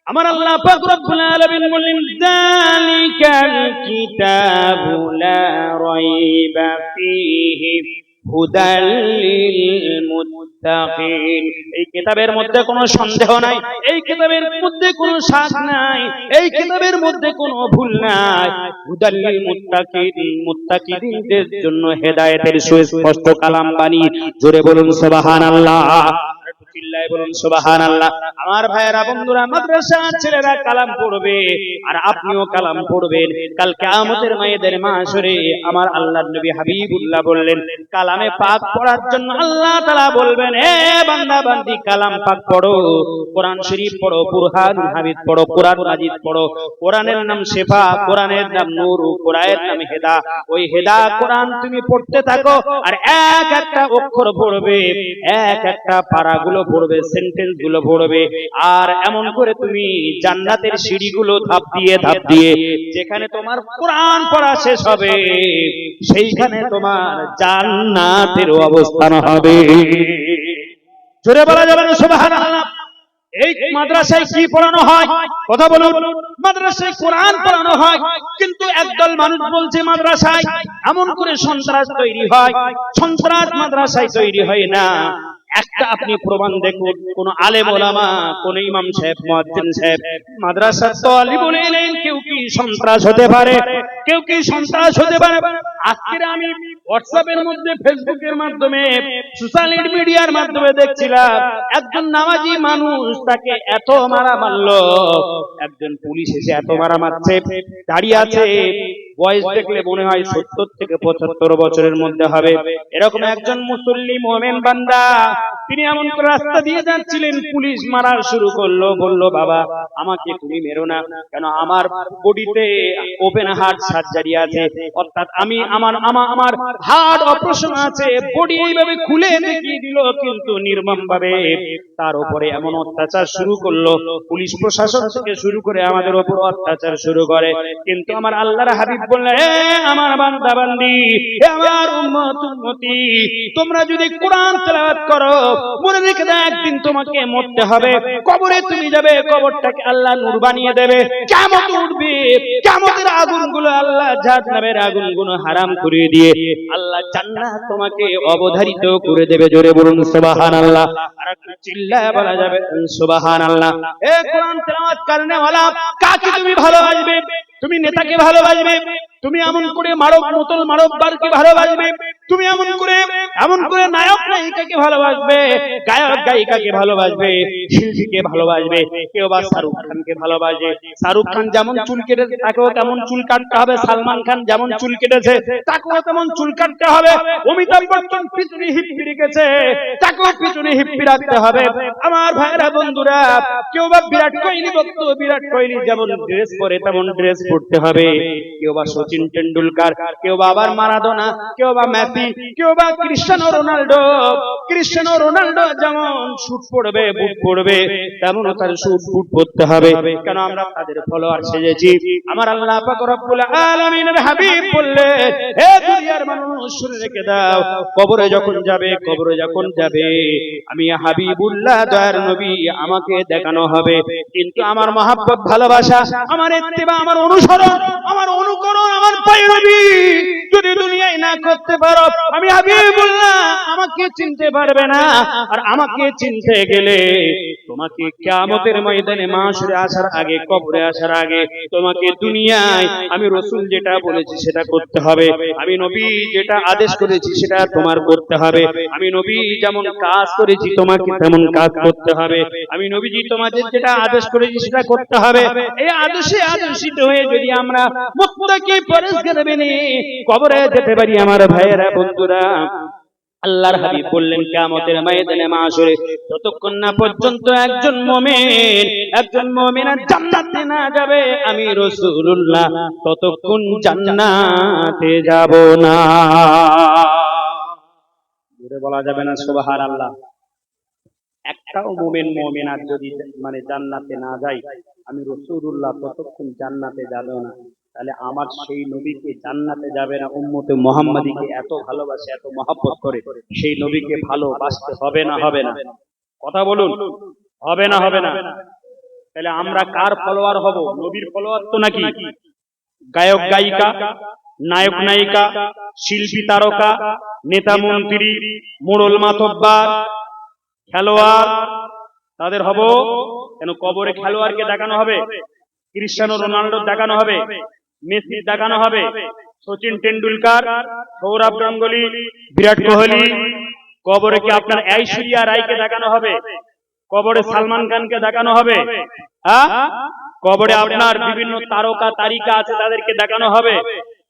আমার আল্লাহ পাক রব্বুল আলামিন বলেন, যালিকাল কিতাবু লা রাইবা ফীহি হুদাল লিল মুত্তাকিন। এই কিতাবের মধ্যে কোনো সন্দেহ নাই, এই কিতাবের মধ্যে কোনো শাক নাই, এই কিতাবের মধ্যে কোনো ভুল নাই। হুদাল লিল মুত্তাকিন, মুত্তাকিনদের জন্য হেদায়েতের সুস্পষ্ট কালাম বাণী। জোরে বলুন সুবহানাল্লাহ। চিল্লায় বলুন সুবহানাল্লাহ। আমার ভাইয়েরা বন্ধুরা, মাদ্রাসার ছেলেরা কালাম পড়বে আর আপনিও কালাম পড়বেন। কাল কিয়ামতের ময়দানে মাশরে আমার আল্লাহর নবী হাবিবুল্লাহ বললেন, কালামে পাক পড়ার জন্য আল্লাহ তাআলা বলবেন, হে বান্দা বান্দি কালাম পাক পড়ো, কোরআন শরীফ পড়ো, বুরহানুল হামিদ পড়ো, কোরআন মাজিদ পড়ো। কোরআনের নাম শেফা, কোরআনের নাম নূর, কোরআনের নাম হেদা। ওই হেদা কোরআন তুমি পড়তে থাকো আর এক একটা অক্ষর পড়বে, এক একটা পারাগুলো পড়বে, সেন্টেন্স গুলো পড়বে, আর এমন করে তুমি জান্নাতের সিঁড়িগুলো ধাপ দিয়ে যেখানে তোমার কোরআন পড়া শেষ হবে সেইখানে তোমার জান্নাতের অবস্থান হবে। জোরে বলা যাবে না সুবহানাল্লাহ। এই মাদ্রাসায় কি পড়ানো হয়? কথা বলুন। মাদ্রাসায় কোরআন পড়ানো হয়, কিন্তু একদল মানুষ বলছে মাদ্রাসায় এমন করে সন্ত্রাস তৈরি হয়। সন্ত্রাস মাদ্রাসায় তৈরি হয় না। একটা আপনি প্রমাণ দেখুন, কোন আলেম ওলামা, কোন ইমাম সাহেব, মুয়াজ্জিন সাহেব মাদ্রাসার তালিবুল ইলম কেউ কি সন্ত্রাস হতে পারে? কেউ কি সন্ত্রাস হতে পারে? আজকে আমি হোয়াটসঅ্যাপের মধ্যে, ফেসবুকের মাধ্যমে, সোশ্যাল মিডিয়ার মাধ্যমে দেখছিলাম একজন নামাজি মানুষ, তাকে এত মারা মারলো, একজন পুলিশ এসে এত মারা মারছে, দাঁড়িয়ে আছে, বয়স দেখলে মনে হয় 70 থেকে 75 বছরের মধ্যে হবে। এরকম একজন মুসল্লি মুমিন বান্দা, তিনি এমন করে রাস্তা দিয়ে যাচ্ছিলেন, পুলিশ মারা শুরু করলো। বলল, বাবা আমাকে তুমি মেরো না, কেন আমার বডিতে ওপেন হার্ট সার্জারি আছে, অর্থাৎ আমি আমার হার্ট অপারেশন আছে। বডি এইভাবে খুলে দেখিয়ে দিল, কিন্তু নির্মম ভাবে তার উপরে এমন অত্যাচার শুরু করলো। পুলিশ প্রশাসন থেকে শুরু করে আমাদের উপর অত্যাচার শুরু করে। কিন্তু আমার আল্লাহর হাবিব বললেন, হে আমার বান্দা বান্দি, হে আমার উম্মত উম্মতি, তোমরা যদি কোরআন তেলাওয়াত করো, মনে রেখে দাও একদিন তোমাকে মরতে হবে, কবরে তুমি যাবে, কবরটাকে আল্লাহ নূর বানিয়ে দেবে, কিয়ামত উঠবে, কিয়ামতের আগুনগুলো আল্লাহ জাহান্নামের আগুনগুলো হারাম করে দিয়ে আল্লাহ জান্নাত তোমাকে অবধারিত করে দেবে। জোরে বলুন সুবহানাল্লাহ। আর একটু চিল্লায় বলা যাবে সুবহানাল্লাহ। এ কোরআন তেলাওয়াত করনে ওয়ালা, কাকে তুমি ভালোবাসবে? তুমি নেতাকে ভালোবাসবে? তুমি এমন করে মারব মতল মারববারকে ভালোবাসবে? তুমি এমন করে নায়ক নায়িকাকে ভালোবাসবে, গায়ক গায়িকাকে ভালোবাসবে, শিল্পীকে ভালোবাসবে? কেউ বা শাহরুখ খানকে ভালোবাসে, শাহরুখ খান যেমন চুল কেটেছে তাকেও তেমন চুল কাটতে হবে, সালমান খান যেমন চুল কেটেছে তাকেও তেমন চুল কাটতে হবে, অমিতাভ বচ্চন পিছনে হিপ্পি রেখেছে তাকেও পিছনে হিপ্পি রাখতে হবে। আমার ভাইরা বন্ধুরা, কেউ বা বিরাট কোহলি ভক্ত, বিরাট কোহলি যেমন ড্রেস পরে তেমন ড্রেস পরতে হবে। কেউ বা সচিন টেন্ডুলকার, কেউ বা আবার মারাদোনা, কেউ বা মেসি, কেউ বা ক্রিস্টিয়ানো রোনাল্ডো যেমন শুট পড়বে, বুট পড়বে, তেমন তার শুট বুট পরতে হবে। কেন? আমরা তাদের ফলোয়ার সেজেছি। আমার আল্লাহ পাক রব্বুল আলামিনের হাবিব বললেন, হে দুনিয়ার মানুষ শুনে রেখে দাও, কবরে যখন যাবে আমি হাবিবুল্লাহ দয়ার নবী, আমাকে দেখানো হবে। কিন্তু আমার মহব্বত, ভালোবাসা, আমার ইত্তেবা, আমার অনুসরণ, আমার অনুকরণ, আমার পয়রবি যদি দুনিয়ায় না করতে পারো, আমি হাবিবুল্লাহ আমাকে চিনতে পারবে না। আর আমাকে চিনতে গেলে তোমাকে কিয়ামতের ময়দানে মাশরে আসার আগে, কবরে আসার আগে তোমাকে দুনিয়ায় আমি রাসূল যেটা বলেছি সেটা করতে হবে, আমি নবী যেটা আদেশ করেছি সেটা তোমার করতে হবে, আমি নবী যেমন কাজ করেছি তোমাকে তেমন কাজ করতে হবে, আমি নবীজি তোমাদের যেটা আদেশ করেছি সেটা করতে হবে। এই আদেশে আদেশিত হয়ে যদি আমরা মুত্তাকি পরহেজগার বেনে কবরে যেতে পারি, আমার ভাইয়েরা বন্ধুরা, আল্লাহর হাবিব বললেন কিয়ামতের ময়দানে মাশরে ততক্ষণ না পর্যন্ত একজন মুমিন জান্নাতে না যাবে, আমি রাসূলুল্লাহ ততক্ষণ জান্নাতে যাব না। জোরে বলা যাবে না সুবহানাল্লাহ। একটাও মুমিনাত যদি জান্নাতে না যায়, আমি রাসূলুল্লাহ ততক্ষণ জান্নাতে যাব না। তাহলে আমার সেই নবীকে জান্নাতে যাবে না, উম্মতে মুহাম্মাদীকে এত ভালোবাসে, এত মহব্বত করে, সেই নবীকে ভালোবাসতে হবে না? হবে না? কথা বলুন, হবে না? হবে না? তাহলে আমরা কার ফলোয়ার হব? নবীর ফলোয়ার তো নাকি গায়ক গায়িকা, নায়ক নায়িকা, শিল্পী তারকা, নেতা মন্ত্রী, মোড়ল মাতব্বার, খেলোয়াড় তাদের হব? কেন কবরে খেলোয়াড়কে দেখানো হবে, ক্রিস্টিয়ানো রোনাল্ডো দেখানো হবে, মেসি দেখানো হবে, সচিন টেন্ডুলকার, সৌরভ গাঙ্গুলি, বিরাট কোহলি, কবরে কি আপনার ঐশ্বরিয়া রায়কে দেখানো হবে? কবরে সালমান খানকে দেখানো হবে? হ্যাঁ, কবরে আপনার বিভিন্ন তারকা তারিকা আছে তাদেরকে দেখানো হবে?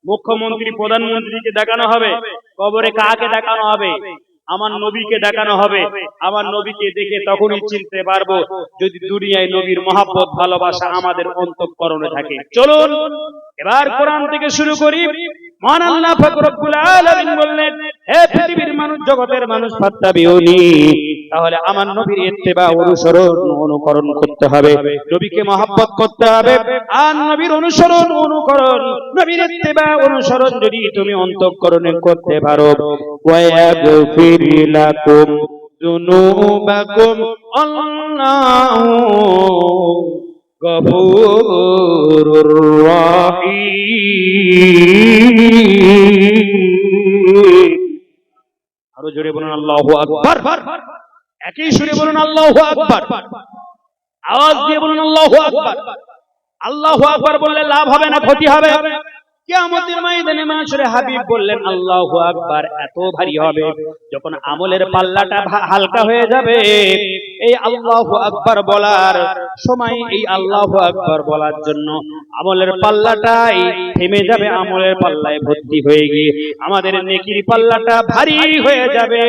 মুখ্যমন্ত্রী প্রধানমন্ত্রীকে দেখানো হবে? কবরে কাকে দেখানো হবে? আমার নবীকে দেখানো হবে। আমার নবীকে দেখে তখনই চিনতে পারবো যদি দুনিয়ায় নবীর মহব্বত ভালোবাসা আমাদের অন্তঃকরণে থাকে। চলুন এবার কোরআন থেকে শুরু করি। মহান আল্লাহ পাক রব্বুল আলামিন বললেন, হে পৃথিবীর মানুষ, জগতের মানুষ, ফাত্তাবিউনি, তাহলে আমার নবীর ইত্তেবা অনুসরণ অনুকরণ করতে হবে, নবীকে মহব্বত করতে হবে। আর নবীর অনুসরণ অনুকরণ, নবীর ইত্তেবা অনুসরণ যদি তুমি অন্তঃকরণে করতে পারো, ওয়ায়াগফির লাকুম যুনুবাকুম, আল্লাহু গফুরুর রহিম। আরো জোরে বলুন আল্লাহু আকবার। একই সুরে বলুন আল্লাহু আকবার। আওয়াজ দিয়ে বলুন আল্লাহু আকবার। আল্লাহু আকবার বললে লাভ হবে না ক্ষতি হবে? কিয়ামতের ময়দানে মাশরে হাবিব বললেন আল্লাহু আকবার এত ভারী হবে, যখন আমলের পাল্লাটা হালকা হয়ে যাবে, এই আল্লাহু আকবার বলার সময়, এই আল্লাহু আকবার বলার জন্য আমলের পাল্লাটাই থেমে যাবে, আমলের পাল্লায় ভর্তি হয়ে গিয়ে আমাদের নেকির পাল্লাটা ভারী হয়ে যাবে,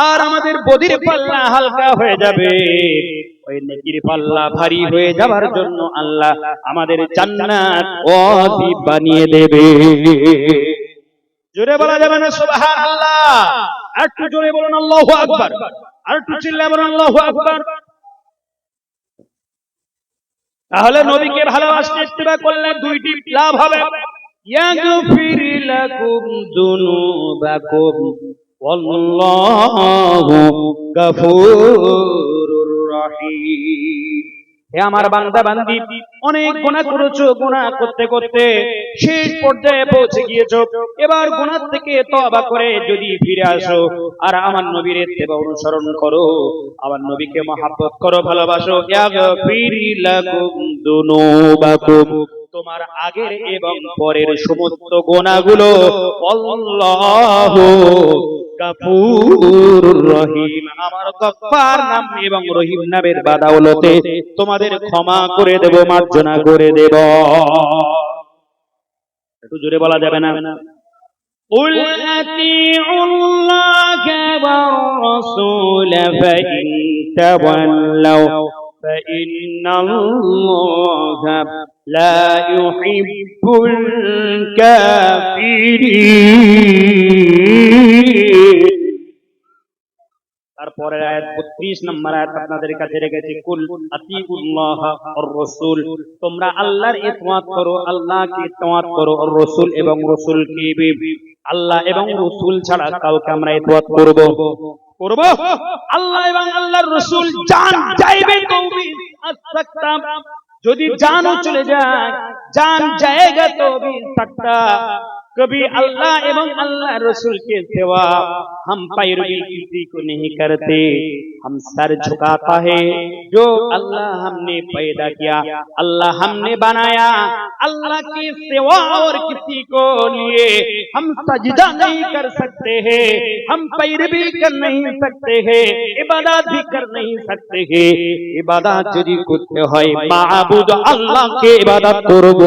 আর আমাদের বদির পাল্লা হালকা হয়ে যাবে। ওই নেকির পাল্লা ভারী হয়ে যাবার জন্য আল্লাহ আমাদের জান্নাত ওয়াজিব বানিয়ে দেবে। জোরে বলা যাবে না সুবহানাল্লাহ? একটু জোরে বলুন আল্লাহু আকবার, আর একটু চিল্লায়ে বলুন আল্লাহু আকবার। তাহলে নবীকে ভালোবাসতে ইত্তেবা করলে দুইটি লাভ হবে, ইয়াগফির লাকুম যুনুবাকুম ওয়াল্লাহু গফুরুর রহিম। হে আমার বান্দা বান্দি, অনেক গুনাহ করেছো, গুনাহ করতে করতে শেষ পর্যায়ে পৌঁছে গিয়েছো, এবার গুনাহ থেকে তওবা করে যদি ফিরে আসো আর আমার নবীর ইত্তেবা অনুসরণ করো, আমার নবীকে মহব্বত করো, ভালোবাসো, ইয়াগফির লাকুম যুনুবাকুম, তোমার আগের এবং পরের সমস্ত গুনাহগুলো আল্লাহু গফুরুর রহিম, আমার গফফার নাম এবং রহিম নামের বাদাওলতে তোমাদের ক্ষমা করে দেব, মার্জনা করে দেব। একটু জোরে বলা যাবে না? قل أطيعوا الله والرسول فإن تولوا فإن الله لا يحب الكافرين। তারপরের আয়াত 32 নম্বর আয়াত আপনাদের কাছে রেখেছি, কুল আতিউল্লাহ ওয়ার রাসূল, তোমরা আল্লাহর ইতাআত করো, আল্লাহকে ইতাআত করো, আর রাসূল এবং রাসূলকে, আল্লাহ এবং রাসূল ছাড়া কাউকে আমরা ইতাআত করব আল্লাহ এবং আল্লাহর রাসূল জান যাইবে কওমি আসাক্তা, যদি জানও চলে যায়, জান जाएगा तो भी सकता, कभी अल्लाह एवं अल्लाह रसूल के सिवा हम पैरवी किसी को नहीं करते, हम सर झुकाता है जो अल्लाह हमने पैदा किया, अल्लाह हमने बनाया, अल्लाह के सिवा और किसी को लिए हम सजदा नहीं कर सकते हैं, हम पैरवी कर नहीं सकते हैं, इबादत भी कर नहीं सकते हैं। इबादत যদি করতে হয় মাবুদ আল্লাহকে ইবাদত করব,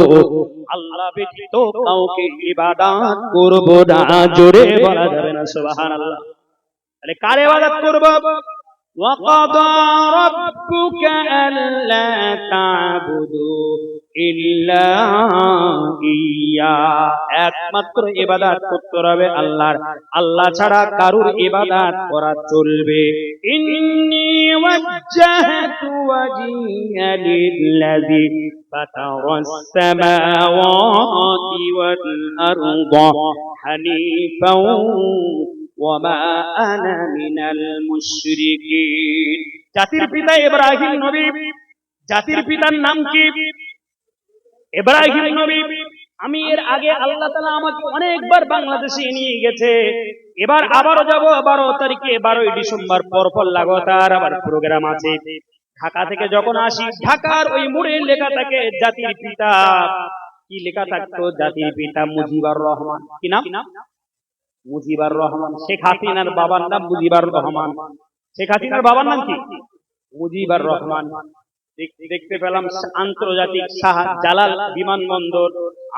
আল্লাহ ব্যতীত কাউকে ইবাদত করব না। জোরে বলা যাবে না সুবহানাল্লাহ? তাহলে কার ইবাদত করব? ওয়াকাদা রাব্বুকা আল্লা তা'বুদু ইল্লা ইয়া, একমাত্র ইবাদত করতে হবে আল্লাহর, আল্লাহ ছাড়া কারুর ইবাদত করা চলবে। ইন্নী ওয়াজ্জাহতু ওয়াজহিয়া লিল্লাযী ফাতারাস সামাওয়াতি ওয়াল আরদা হানিফাও ওয়া মা আনা মিনাল মুশরিকিন। জাতির পিতা ইব্রাহিম নবী, জাতির পিতার নাম কি? ইব্রাহিম নবী। আমি এর আগে আল্লাহ তাআলা আমাকে অনেকবার বাংলাদেশে নিয়ে গেছে, এবার আবারও যাব 12 তারিখে, 12ই ডিসেম্বর পরপর লাগাতার আবার প্রোগ্রাম আছে। ঢাকা থেকে যখন আসি, ঢাকার ওই মোড়ে লেখা থাকে জাতির পিতা, কি লেখা থাকতো? জাতির পিতা মুজিবুর রহমান। কি নাম? মুজিবুর রহমান। শেখ হাসিনার বাবার নাম মুজিবুর রহমান। শেখ হাসিনার বাবার নাম কি? মুজিবুর রহমান। দেখতে পেলাম আন্তর্জাতিক শাহজালাল বিমানবন্দর,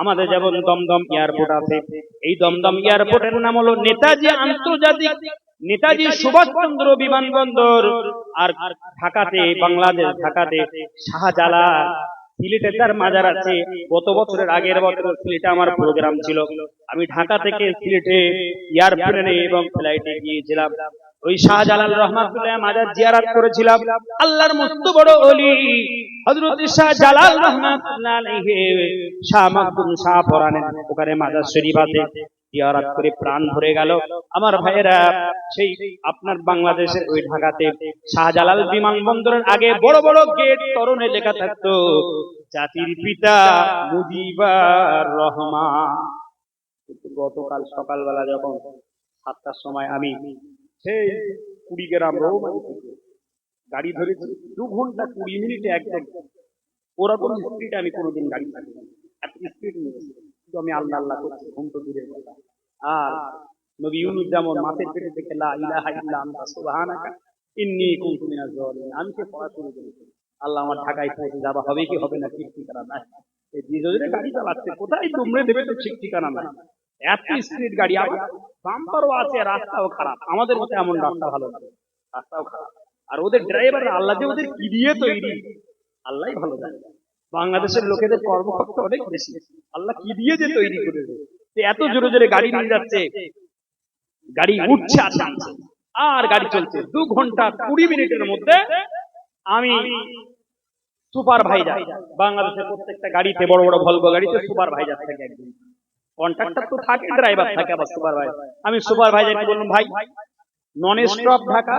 আমাদের যেমন দমদম এয়ারপোর্ট আছে, এই দমদম এয়ারপোর্টের নাম হলো নেতাজি আন্তর্জাতিক নেতাজি সুভাষচন্দ্র বিমানবন্দর। আর ঢাকাতে, বাংলাদেশ ঢাকাতে শাহজালাল। সিলেটে তার মাজার আছে। গত বছরের আগের বছর সিলেটে আমার প্রোগ্রাম ছিল, আমি ঢাকা থেকে সিলেটে এয়ারপ্লেনে এবং ফ্লাইটে গিয়েছিলাম। ওই শাহজালাল রহমাতুল্লাহ মাজার জিয়ারত করেছিলাম। আল্লাহর মস্ত বড় ওলি হযরত শাহজালাল রহমাতুল্লাহ আলাইহি শাহ মাকদুম শাহ পরানের ওখানে মাজার শরীফ আছে, জিয়ারত করে প্রাণ ভরে গেল। আমার ভাইয়েরা, সেই আপনার বাংলাদেশের ওই ঢাকাতে শাহজালাল বিমানবন্দরের আগে বড় বড় গেট তরণে লেখা থাকতো জাতির পিতা মুজিবুর রহমান। গতকাল সকালবেলা যখন 7টার সময় আমি সেই কুড়িগ্রাম রৌমারী থেকে গাড়ি ধরেছি, 2 ঘন্টা 20 মিনিটে একদম ওরকম স্পিড আমি কোনোদিন গাড়ি চালিয়ে এত স্পিড নিয়েছি। কিন্তু আমি আল্লাহ আল্লাহ করছি, ঘুম তো দূরের কথা। আর নবী ইউনূস যেমন মাছের পেটে থেকে লা ইলাহা ইল্লা আনতা সুবহানাকা ইন্নী কুনতু মিনাজ জালিমিন, আমি সে পড়া শুরু করেছি। আল্লাহ আমার ঢাকায় পৌঁছে যাওয়া হবে কি হবে না ঠিক ঠিকানা নাই। এই যে গাড়ি চালাচ্ছে কোথায় দুমড়ে দেবে তো ঠিক ঠিকানা নাই। এত স্পিড গাড়ি, আবার বাম্পারও আছে, রাস্তাও খারাপ। আমাদের মতো এমন রাস্তা ভালো না, রাস্তাও খারাপ। আর ওদের ড্রাইভার আল্লাহ যে ওদের কি দিয়ে তৈরি আল্লাহই ভালো জানে। বাংলাদেশের লোকেদের কর্মকর্তা অনেক বেশি, আল্লাহ কি দিয়ে যে তৈরি করেছে। এত জোরে জোরে গাড়ি নিয়ে যাচ্ছে, গাড়ি উঠছে আর নামছে, আর গাড়ি চলছে। 2 ঘন্টা 20 মিনিটের মধ্যে আমি সুপারভাইজার, বাংলাদেশের প্রত্যেকটা গাড়িতে বড় বড় ভলভো গাড়িতে সুপারভাইজার থাকে, একজন কন্ট্রাক্টর তো থাকে, ড্রাইভার থাকে, আবার সুপারভাইজার। আমি সুপারভাইজারকে বললাম, ভাই নন স্টপ ঢাকা,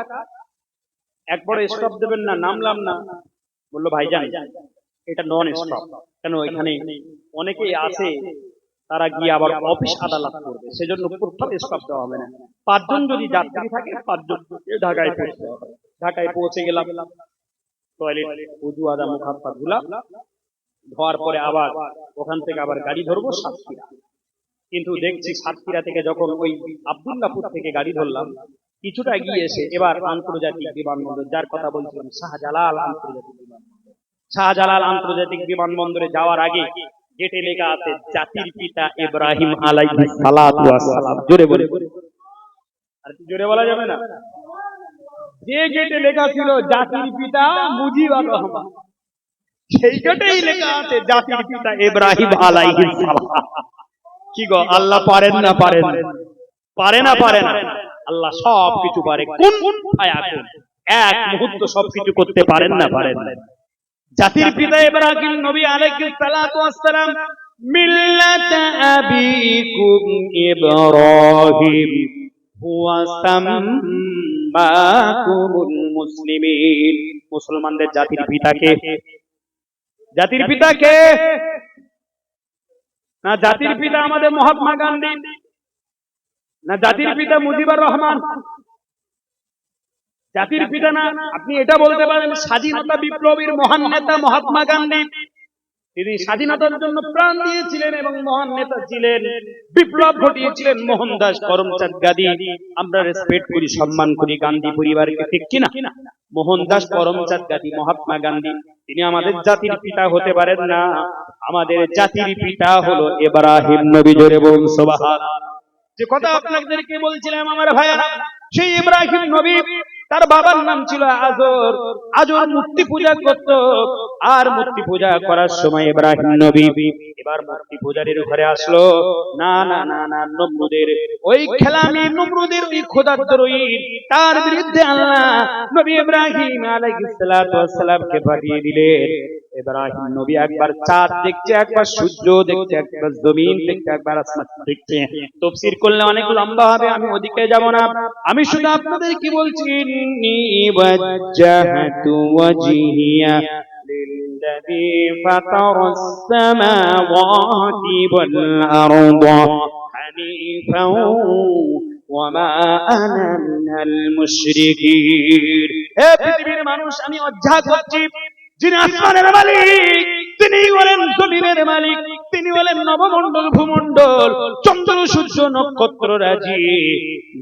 একবার স্টপ দেবেন না? নামলাম না। বললো ভাইজান এটা নন স্টপ। কেন? এখানে অনেকেই আছে, তারা গিয়ে আবার অফিস আদালত করবে, সেজন্য কোথাও স্টপ দেওয়া হবে না। 5 জন যদি যাত্রী থাকে 5 জন ঢাকায় পৌঁছতে হবে। ঢাকায় পৌঁছে গেলাম, টয়লেট, উযু, আদা, মুখ হাত পা ধুলাম, ধোয়ার পরে আবার ওখান থেকে আবার গাড়ি ধরবো সাতক্ষীরা। কিন্তু দেখছি সাতক্ষীরা থেকে যখন ওই আব্দুল্লাহপুর থেকে গাড়ি ধরলাম, কিছুটা গিয়ে এসে এবার আন্তর্জাতিক বিমানবন্দর, যার কথা বলছিলাম শাহজালাল আন্তর্জাতিক বিমানবন্দর। শাহজালাল আন্তর্জাতিক বিমানবন্দরে যাওয়ার আগে গেটে লেখা আছে জাতির পিতা ইব্রাহিম আলাইহিস সালাতু ওয়াস সালাম। জোরে বলে, আর কি জোরে বলা যাবে না? যে গেটে লেখা ছিল জাতির পিতা মুজিবুর রহমান, সেই গেটেই লেখা আছে জাতির পিতা ইব্রাহিম আলাইহিস সালাম। কি গো, আল্লাহ পারেন না পারেন? পারে না পারে না? আল্লাহ সব কিছু পারে। কোন ফায়াকুন, এক মুহূর্ত সবকিছু করতে পারেন না পারেন? জাতির পিতা ইব্রাহিম নবী আলাইহিস সালাতু ওয়াস সালাম, মিল্লাত আবিকুম ইব্রাহিম হুয়া সাম্মাকুমুল মুসলিমিন। মুসলমানদের জাতির পিতাকে, জাতির পিতাকে না জাতির পিতা আমাদের মহাত্মা গান্ধী, না জাতির পিতা মুজিবুর রহমান, জাতির পিতা না আপনি এটা বলতে পারেন স্বাধীনতা বিপ্লবীর মহান নেতা মহাত্মা গান্ধী। তিনি স্বাধীনতার জন্য প্রাণ দিয়েছিলেন এবং মহান নেতা ছিলেন, বিপ্লব ঘটিয়েছিলেন মোহনদাস করমচাঁদ গান্ধী। আমরা রেসপেক্ট করি, সম্মান করি গান্ধী পরিবারকে, ঠিক কিনা? মোহনদাস করমচাঁদ গান্ধী, মহাত্মা গান্ধী, তিনি আমাদের জাতির পিতা হতে পারেন না। আমাদের জাতির পিতা হলো ইব্রাহিম নবী। জোরে বলুন সুবহানাল্লাহ। যে কথা আপনাদেরকে বলছিলাম আমার ভাইরা, সেই ইব্রাহিম নবী, তার বাবার নাম ছিল আজর। আজর মূর্তি পূজা করত, আর মূর্তি পূজা করার সময় ইব্রাহিম নবী এবার মূর্তি পূজারীর ঘরে আসলো। না না না না, নমরুদের ওই খেলামি, নমরুদের ওই খোদাদ্রোহী, তার বিরুদ্ধে আল্লাহ নবী ইব্রাহিম আলাইহিস সালাতু ওয়াস সালামকে পাঠিয়ে দিলেন। ইব্রাহিম নবী একবার চাঁদ দেখছে, একবার সূর্য দেখছে, একবার জমিন দেখছে, একবার আসমান দেখছে। তাফসীর করলে অনেক লম্বা হবে, আমি ওদিকে যাব না। আমি শুধু আপনাদের কি বলছি, ইন্নী ওয়াজ্জাহতু ওয়াজহিয়া লিল্লাযী ফাতারাস সামাওয়াতি ওয়াল আরদা হানিফাও ওয়া মা আনা মিনাল মুশরিকিন। হে পৃথিবীর মানুষ, আমি ওয়াজ্জাহ করছি যিনি আসমানের মালিক, তিনি বলেন জমিনের মালিক, তিনি তিনি হলেন নবমণ্ডল ভূমণ্ডল চন্দ্র সূর্য নক্ষত্র রাজি।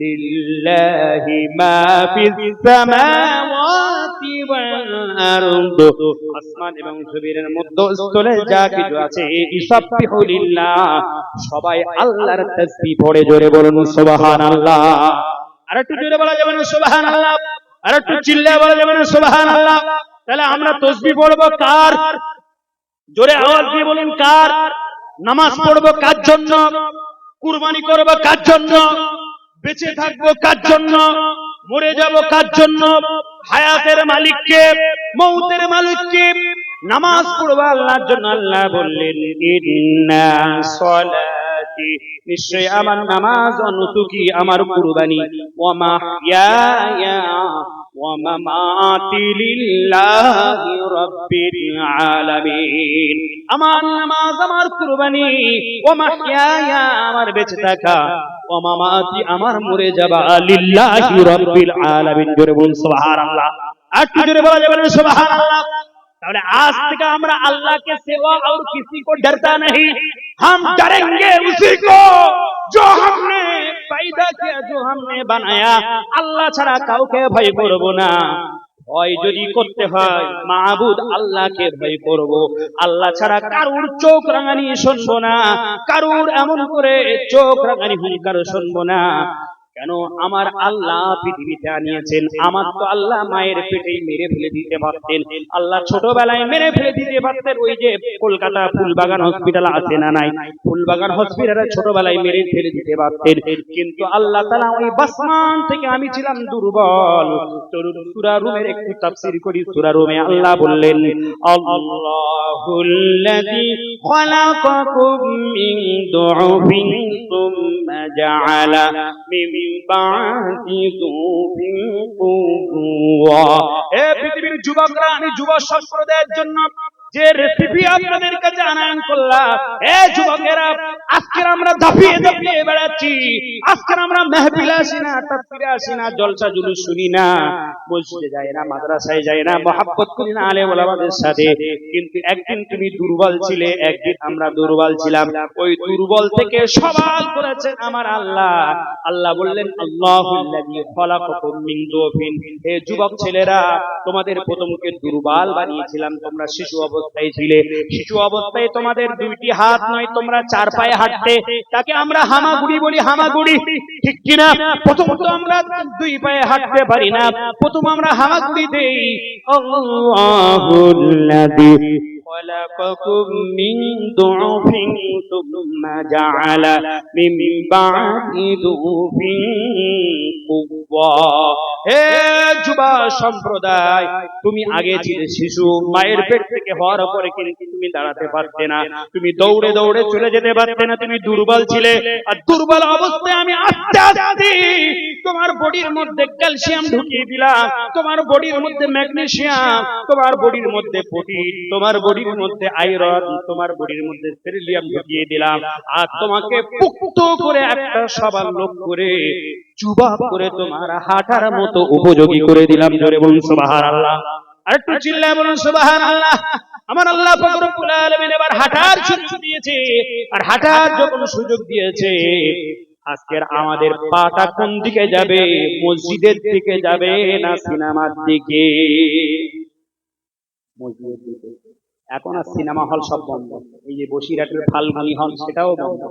লিল্লাহি মা ফিস সামাওয়াতি ওয়াল আরদ, আসমান এবং জমিনের মধ্যস্থলে যা কিছু আছে ইসাব্বিহু লিল্লাহ, সবাই আল্লাহর তাসবিহ পড়ে জোরে বলুন সুবহানাল্লাহ। আর একটু জোরে বলা যাবে না সুবহানাল্লাহ? আর একটু চিল্লায়ে বলা যাবে না সুবহানাল্লাহ? তাহলে আমরা তাসবিহ পড়বো কার? জোরে আওয়াজ দিয়ে বলুন কার? নামাজ পড়বো কার জন্য? কুরবানি করবো কার জন্য? বেঁচে থাকবো কার জন্য? মরে যাব কার জন্য? হায়াতের মালিককে, মৌতের মালিককে। নামাজ পড়বো আল্লাহর জন্য। আল্লাহ বললেন ইন্না সলাতি, নিশ্চয় আমার নামাজ, অনুসুকি আমার কুরবানি, ওয়া মাহইয়ায়া ওয়া মামাতি লিল্লাহি রাব্বিল আলামিন। আমার নামাজ, আমার কুরবানি, ওয়া মাহইয়ায়া আমার বেঁচে থাকা, ওয়া মামাতি আমার মরে যাওয়া, লিল্লাহি রাব্বিল আলামিন। জোরে বলুন সুবহানাল্লাহ। আর একটু জোরে বলা যাবে না সুবহানাল্লাহ? তাহলে আজ থেকে আমরা अल्लाह के सिवा और किसी को डरता नहीं, हम डरेंगे उसी को जो हमने पैदा किया, जो हमने बनाया। আল্লাহ ছাড়া কাউকে ভয় করব না। ভয় যদি করতে হয় মাবুদ আল্লাহকে ভয় করব। আল্লাহ ছাড়া কারুর চোখ রাঙানি শুনবো না, কারুর এমন করে চোখ রাঙানি হুঙ্কার শুনবো না। কেন? আমার আল্লাহ পৃথিবীতে আনিয়েছেন। আমার তো আল্লাহ মায়ের পেটেই মেরে ফেলে দিতে পারতেন, আল্লাহ ছোটবেলায় মেরে ফেলে দিতে পারতেন। ওই যে কলকাতা ফুলবাগান হসপিটাল আছে না নাই, ফুলবাগান হসপিটালে ছোটবেলায় মেরে ফেলে দিতে পারতেন। কিন্তু আল্লাহ তাআলা ওই বাসমান থেকে, আমি ছিলাম দুর্বল। সূরা রুমের একটু তাফসীর করি। সূরা রুমে আল্লাহ বললেন আল্লাহুল্লাযী খালাকাকুম মিন দুউফিন সুম্মা জাআলা মিন বাদি দুউফিন কুওয়া। হে পৃথিবীর যুবকরা, আমি যুব সম্প্রদায়ের জন্য যে রেসিপি আপনাদের কাছে আনয়ন করলাম, এ যুবকেরা, আজকে আমরা দাপিয়ে দাপিয়ে বেড়াচ্ছি। আজকে আমরা মাহফিলে আসি না, তাফসীরে আসি না, জলসা জুলুস শুনি না, মসজিদে যাই না, মাদ্রাসায় যাই না, মহব্বত করি না আলেম ওলামাদের সাথে। কিন্তু একদিন তুমি দুর্বল ছিলে, একদিন আমরা দুর্বল ছিলাম। ওই দুর্বল থেকে সবাল করেছেন আমার আল্লাহ। আল্লাহ বললেন আল্লাহুল্লাযী খালাকাকুম মিন দুউফিন। হে যুবক ছেলেরা, তোমাদের প্রথমকে দুর্বল বানিয়েছিলাম, তোমরা শিশু অবস্থায় ছিলে। শিশু অবস্থায় তোমাদের দুইটি হাত নয়, তোমরা চার পায়ে হাঁটতে, তাকে আমরা হামাগুড়ি বলি, হামাগুড়ি, ঠিক কিনা? প্রথম তো আমরা দুই পায়ে হাঁটতে পারি না, প্রথম আমরা হামাগুড়ি দেই। আল্লাহুল্লাযী খালাকাকুম মিন দুউফিন সুম্মা জাআলা মিন বাদি দুউফিন কুওয়া। হে যুবা সম্প্রদায়, তুমি আগে ছিলে শিশু, মায়ের পেট থেকে হওয়ার পরে কিন্তু তুমি দাঁড়াতে পারতে না, তুমি দৌড়ে দৌড়ে চলে যেতে পারতে না, তুমি দুর্বল ছিলে। আর দুর্বল অবস্থায় আমি আস্তে আস্তে তোমার বডির মধ্যে ক্যালসিয়াম ঢুকিয়ে দিলাম, তোমার বডির মধ্যে ম্যাগনেসিয়াম, তোমার বডির মধ্যে প্রোটিন, তোমার বডির মধ্যে আয়রন, তোমার বডির মধ্যে সেলিনিয়াম ঢুকিয়ে দিলাম। আর তোমাকে পুক্ত করে একটা সবার লোক করে যুবক করে তোমার হাঁটার মতো উপযোগী করে দিলাম। জোরে বলুন সুবহানাল্লাহ। আর একটু চিল্লায় বলুন সুবহানাল্লাহ। আমার আল্লাহ পাক রব্বুল আলামিন এবার হাঁটার সুযোগ দিয়েছে। আর হাঁটার যখন সুযোগ দিয়েছে, আজকের আমাদের পাটা কোন দিকে যাবে? মসজিদের দিকে যাবে না সিনেমার দিকে? মসজিদের দিকে। এখন আর সিনেমা হল সব বন্ধ। এই যে বসিরহাটের ফাল্গুনি হল সেটাও বন্ধ,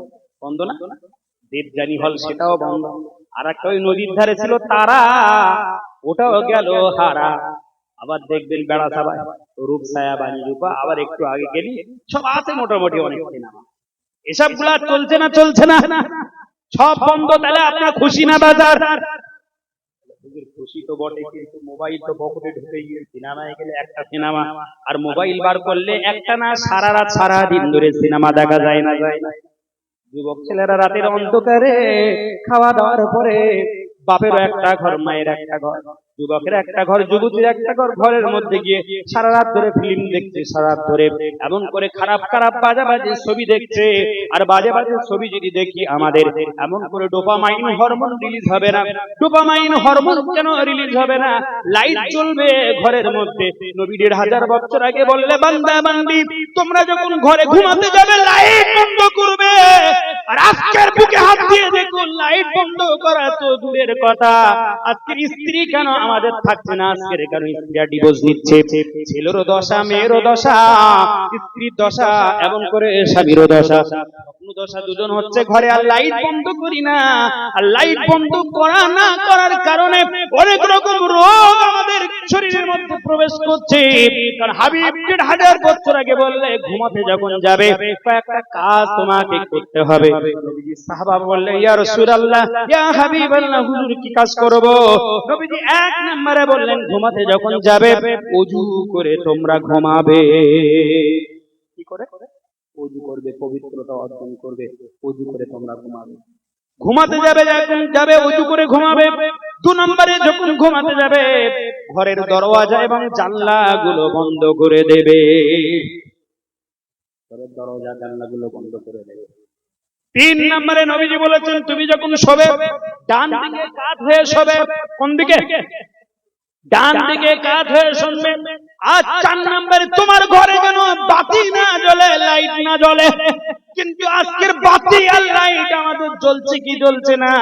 বন্ধ না? দেবযানী হল সেটাও বন্ধ। আর একটা ওই নদীর ধারে ছিল তারা, ওটাও গেল হারা। আবার দেখবেন বেড়া সাবাই, রূপসায়া, বাণী রূপা, আবার একটু আগে গেলি সব আছে মোটামুটি অনেক সিনেমা। এসব গুলা চলছে না? চলছে না? সব বন্ধ। তাহলে আপনার খুশি না বাজার? খুশি তো বটে, কিন্তু মোবাইল তো পকেটে ঢুকে গিয়ে সিনেমায় গেলে একটা সিনেমা, আর মোবাইল বার করলে একটা না, সারা রাত সারা দিন ধরে সিনেমা দেখা যায় না, যায় না। যুবক ছেলেরা রাতের অন্ধকারে খাওয়া দাওয়ার পরে বাপেরও একটা ঘর, মায়ের একটা ঘর, যুবকের একটা ঘর, যুবতীর একটা ঘর, ঘরের মধ্যে গিয়ে সারা রাত ধরে ফিল্ম দেখছে, সারা রাত ধরে এমন করে খারাপ খারাপ বাজে বাজে ছবি দেখছে। আর বাজে বাজে ছবি যদি দেখি আমাদের এমন করে ডোপামাইন হরমোন রিলিজ হবে না। ডোপামাইন হরমোন কেন রিলিজ হবে না? লাইট জ্বলবে ঘরের মধ্যে। নবী ১৫০০ বছর আগে বললে, বান্দা বান্দি তোমরা যখন ঘরে ঘুমাতে যাবে লাইট বন্ধ করবে। আর আজকের বুকে হাত দিয়ে দেখুন, লাইট বন্ধ করা তো দূরের কথা, আজকের স্ত্রী কেন আমাদের থাকছে না? আজকের কেন স্ত্রীরা ডিভোর্স নিচ্ছে? ছেলেরও দশা, মেয়েরও দশা, স্ত্রীর দশা, এমন করে স্বামীরও দশা, দশা দুজন হচ্ছে ঘরে। আর লাইট বন্ধ করি না। আর লাইট বন্ধ করা না করার কারণে অনেক রকম রোগ আমাদের শরীরের মধ্যে প্রবেশ করছে। কারণ হাবিব ১৫০০ বছর আগে বললে, ঘুমাতে যখন যাবে কয়েকটা কাজ তোমাকে করতে হবে। নবীজি সাহাবা বললে, ইয়া রাসূলুল্লাহ, ইয়া হাবিবাল্লাহ, হুজুর কি কাজ করব? নবীজি এক নম্বরে বললেন, ঘুমাতে যখন যাবে ওযু করে তোমরা ঘুমাবে। কি করে? ওযু করবে, পবিত্রতা অর্জন করবে, ওযু করে তোমরা ঘুমাবে। ঘুমাতে যাবে, যখন যাবে ওযু করে ঘুমাবে। ২ নম্বরে যখন ঘুমাতে যাবে ঘরের দরওয়াজা এবং জানলাগুলো বন্ধ করে দেবে। ঘরের দরওয়াজা জানলাগুলো বন্ধ করে দেবে। ৩ নম্বরে নবীজি বলেছেন, তুমি যখন শোবে ডান দিকে কাত হয়ে শোবে। কোন দিকে? ডান দিকে কাত হয়ে শুনবে। আর ৪ নম্বরে তোমার ঘরে যেন বাতি না জ্বলে, লাইট না জ্বলে। কিন্তু আজকের বাতি আর লাইট আমাদের জ্বলছে কি জ্বলছে না?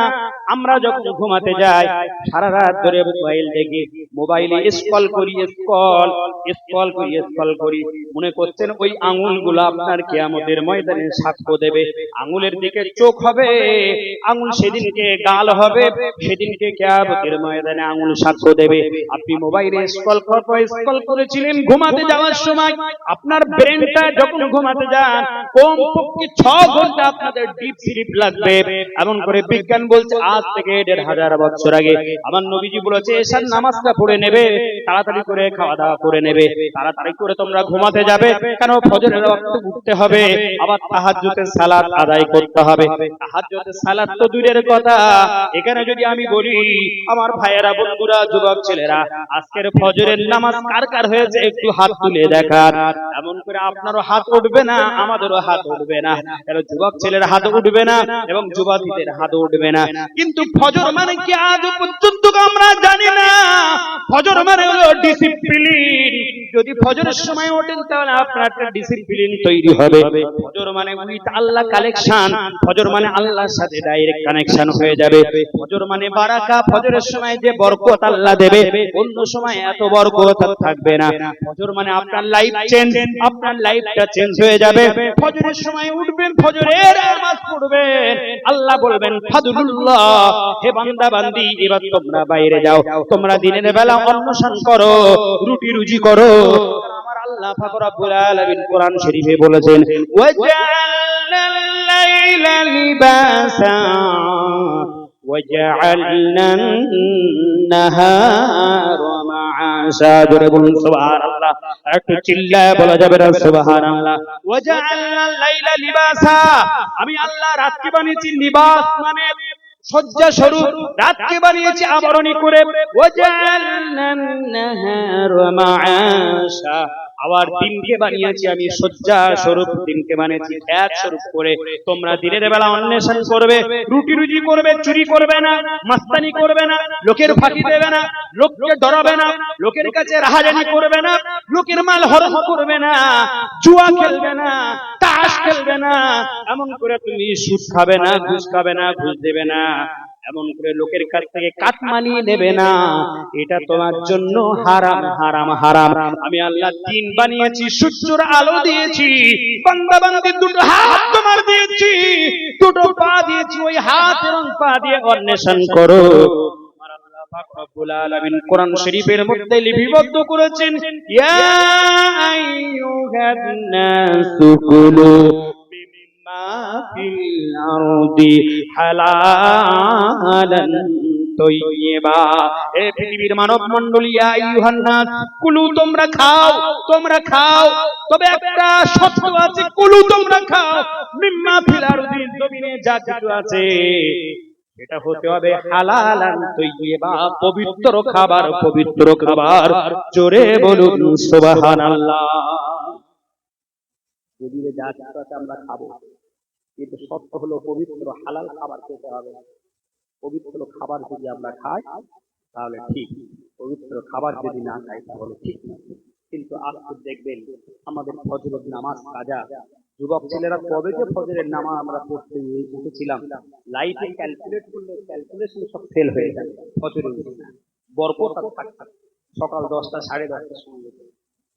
আমরা যখন ঘুমাতে যাই সারা রাত ধরে মোবাইল দেখি, মোবাইলে স্ক্রল করি, মনে করছেন ওই আঙুলগুলো আপনার কিয়ামতের ময়দানে সাক্ষ্য দেবে। আঙুলের দিকে চোখ হবে, আঙুল সেদিনকে গাল হবে, সেদিনকে কিয়ামতের ময়দানে আঙুল সাক্ষ্য দেবে। আপনি মোবাইলে স্ক্রল করেছিলেন ঘুমাতে যাওয়ার সময়, আপনার ব্রেনটা যখন ঘুমাতে যান কমপক্ষে ৬ ঘন্টা আপনাদের ডিপ স্লিপ লাগবে। এমন করে বিজ্ঞান বলছে আজ থেকে ১৫০০ বছর আগে আমার নবীজি বলেছে, এশার নামাজটা পড়ে নেবে, তাড়াতাড়ি করে খাওয়া দাওয়া করে নেবে, তাড়াতাড়ি করে তোমরা ঘুমাতে যাবে। কেন? ফজরের ওয়াক্তে উঠতে হবে, আবার তাহাজ্জুদের সালাত আদায় করতে হবে। তাহাজ্জুদের সালাত তো দূরের কথা, এখানে যদি আমি বলি আমার ভাইয়েরা, বন্ধুরা, যুবক ছেলেরা, আজকের ফজরের নামাজ কার কার হয়েছে একটু হাত তুলে দেখান। এমন করে আপনারও হাত উঠবে না, আমাদেরও হাত উঠবে না। কারণ যুবক ছেলের হাত উঠবে না এবং যুবতীদের হাত উঠবে না। কিন্তু ফজর মানে কি আজ পর্যন্ত আমরা জানি না। ফজর মানে হলো ডিসিপ্লিন। যদি ফজরের সময় ওঠেন তাহলে আপনার একটা ডিসিপ্লিন তৈরি হবে। ফজর মানে উইথ আল্লাহ কালেকশন, ফজর মানে আল্লাহর সাথে ডাইরেক্ট কানেকশন হয়ে যাবে। ফজর মানে বারাকা, ফজরের সময় যে বরকত আল্লাহ দেবে অন্য সময় এত বরকত থাকবে না। ফজর মানে আপনার লাইফ চেঞ্জ, আপনার লাইফটা চেঞ্জ হয়ে যাবে। ফজরের সময় উঠবেন, ফজরের নামাজ পড়বেন, আল্লাহ বলবেন ফাদুল্লাহ, হে বান্দা বান্দি এবার তোমরা বাইরে যাও, তোমরা দিনের বেলা অন্বেষণ করো, রুটি রুজি করো। আমার আল্লাহ পাক রব্বুল আলামিন কোরআন শরীফে বলেছেন, ওয়াজআলনাল লাইলা লিবাসা ওয়াজআলনান নাহারা মাআশা। জোরে বলুন সুবহানাল্লাহ। একটু চিল্লায় বলা যাবে না সুবহানাল্লাহ? ওয়াজআলনাল লাইলা লিবাসা, আমি আল্লাহ রাতকে বানিয়েছি লিবাস মানে সজ্জা স্বরূপ, রাতকে বানিয়েছি আবরণী করে। ওয়াজআলনান নাহারা মাআশা, আবার দিনকে বানিয়েছি আমি সজ্জা স্বরূপ, দিনকে বানিয়েছি এক স্বরূপ করে। তোমরা দিনের বেলা অন্বেষণ করবে, রুটি রুজি করবে, চুরি করবে না, মাস্তানি করবে না, লোকের ফাঁকি দেবে না, লোককে ডরাবে না, লোকের কাছে রাহাজানি করবে না, লোকের মাল হরণ করবে না, জুয়া খেলবে না, তাস খেলবে না, এমন করে তুমি সুদ খাবে না, ঘুষ খাবে না, ঘুষ দেবে না, এমন করে লোকের কাছ থেকে কাটমানি নেবে না। এটা তোমার জন্য হারাম হারাম হারাম। আমি আল্লাহ দিন বানিয়েছি, সূর্যের আলো দিয়েছি, বান্দা বান্দি দুটো হাত তোমার দিয়েছি, দুটো পা দিয়েছি, ওই হাত এবং পা দিয়ে অন্বেষণ করো। আমার আল্লাহ পাক রব্বুল আলামিন কোরআন শরীফের মধ্যে লিপিবদ্ধ করেছেন, ইয়া আইয়ুহান নাসু কুলু ফিল আরদি হালালান তাইয়্যিবা। হে পৃথিবীর মানব মণ্ডলী, ইয়া আইয়ুহান নাস কুলু, তোমরা খাও, তোমরা খাও, তবে একটা শর্ত আছে, কুলু তোমরা খাও, মিম্মা ফিল আরদি, জমিনে যা কিছু আছে এটা হতে হবে হালালান তৈয়্যিবা, পবিত্র খাবার, পবিত্র খাবার। জোরে বলুন সুবহানাল্লাহ। যদি যা কিছু আছে আমরা খাবো, কিন্তু সত্য হলো পবিত্র হালাল খাবার খেতে হবে। পবিত্র খাবার যদি আমরা খাই তাহলে ঠিক, পবিত্র খাবার যদি না খাই তাহলে ঠিক না। কিন্তু আজকে দেখবেন আমাদের ফজরের নামাজ কাজা, যুবক ছেলেরা কবে যে ফজরের নামাজ আমরা পড়তে উঠেছিলাম, লাইফে ক্যালকুলেট করলে ক্যালকুলেশন সব ফেল হয়ে যায়। ফজরের বরকত আর থাকছে সকাল 10টা 10:30টার সময়।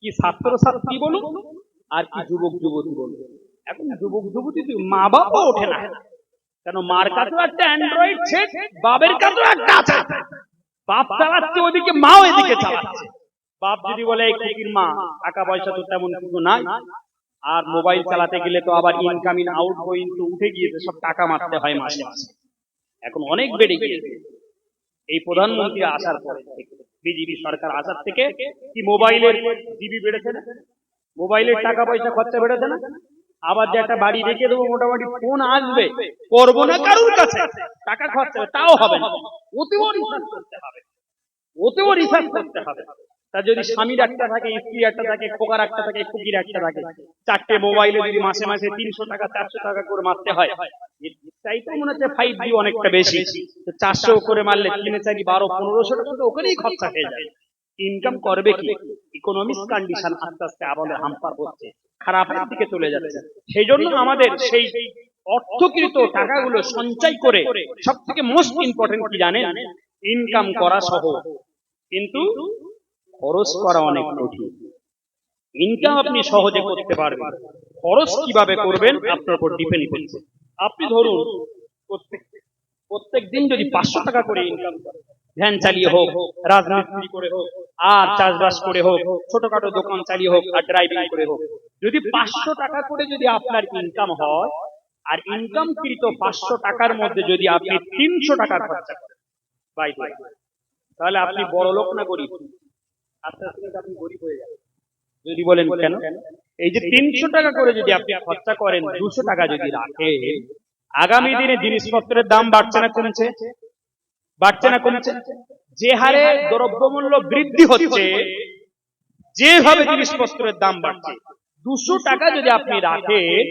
কি ছাত্র ছাত্রী বলুন আর কি যুবক যুবতী বলুন, এখন যুবক যুবতী মা বাবা ওঠে না, কেন মার কাছেও একটা অ্যান্ড্রয়েড সেট, বাবের কাছেও একটা আছে। বাপ চালাচ্ছে ওদিকে, মাও এদিকে চালাচ্ছে। বাপ যদি বলে এই কুকির মা টাকা পয়সা তো তেমন কিছু নাই, আর মোবাইল চালাতে গেলে তো আবার ইনকামিং আউট গোয়িং তো উঠে গিয়েছে, সব টাকা মারতে হয় মাসে মাসে। এখন অনেক বেড়ে গিয়েছে। এই প্রধানমন্ত্রী আসার পরে, বিজেপি সরকার আসার থেকে কি মোবাইলের জিবি বেড়েছে না, মোবাইলের টাকা পয়সা খরচা বেড়েছে না। আবার যে একটা বাড়ি রেখে দেবো, মোটামুটি ফোন আসবে, করবো না কারুর কাছে, টাকা খরচা হবে তাও হবে না, ওতেও রিসার্চ করতে হবে, ওতেও রিসার্চ করতে হবে। তা যদি স্বামীর একটা থাকে, স্ত্রী একটা থাকে, খোকার একটা থাকে, খুকির একটা থাকে, চারটে মোবাইলে যদি মাসে মাসে 300 টাকা 400 টাকা করে মারতে হয়, তাই তো মনে হচ্ছে 5G অনেকটা বেশি। 400 করে মারলে 3 4 12 1500 টাকা তো ওখানেই খরচা হয়ে যায়। ইনকাম করবে কি? ইকোনমিক কন্ডিশন আস্তে আস্তে আমাদের হাম্পার হচ্ছে, খারাপের দিকে চলে যাচ্ছে। সেই জন্য আমাদের সেই অর্থকৃত টাকাগুলো সঞ্চয় করে, সব থেকে মোস্ট ইম্পর্টেন্ট কি জানেন, ইনকাম করা সহজ, কিন্তু খরচ করা অনেক কঠিন। ইনকাম আপনি সহজে করতে পারবেন, খরচ কিভাবে করবেন আপনার উপর ডিপেন্ড করছে। আপনি ধরুন প্রত্যেক দিন যদি 500 টাকা করে ইনকাম করেন, ভ্যান চালিয়ে হোক, রাজমিস্ত্রি করে হোক, আর চাষবাস করে হোক, ছোটখাটো দোকান চালিয়ে হোক, আর ড্রাইভিং করে হোক, যদি 500 টাকা করে যদি আপনার ইনকাম হয়, আর ইনকাম কৃত 500 টাকার মধ্যে যদি আপনি 300 টাকা খরচা করেন, তাহলে আপনি বড় লোক না গরিব? আস্তে আস্তে আপনি গরিব হয়ে যাবেন। যদি বলেন কেন, এই যে 300 টাকা করে যদি আপনি খরচা করেন, 200 টাকা যদি রাখেন, আগামী দিনে জিনিসপত্রের দাম বাড়ছে না কমছে? বাড়ছে না কমছে? যে হারে দ্রব্যমূল্য বৃদ্ধি হচ্ছে, যেভাবে জিনিসপত্রের দাম বাড়ছে, 200 টাকা যদি আপনি রাখেন,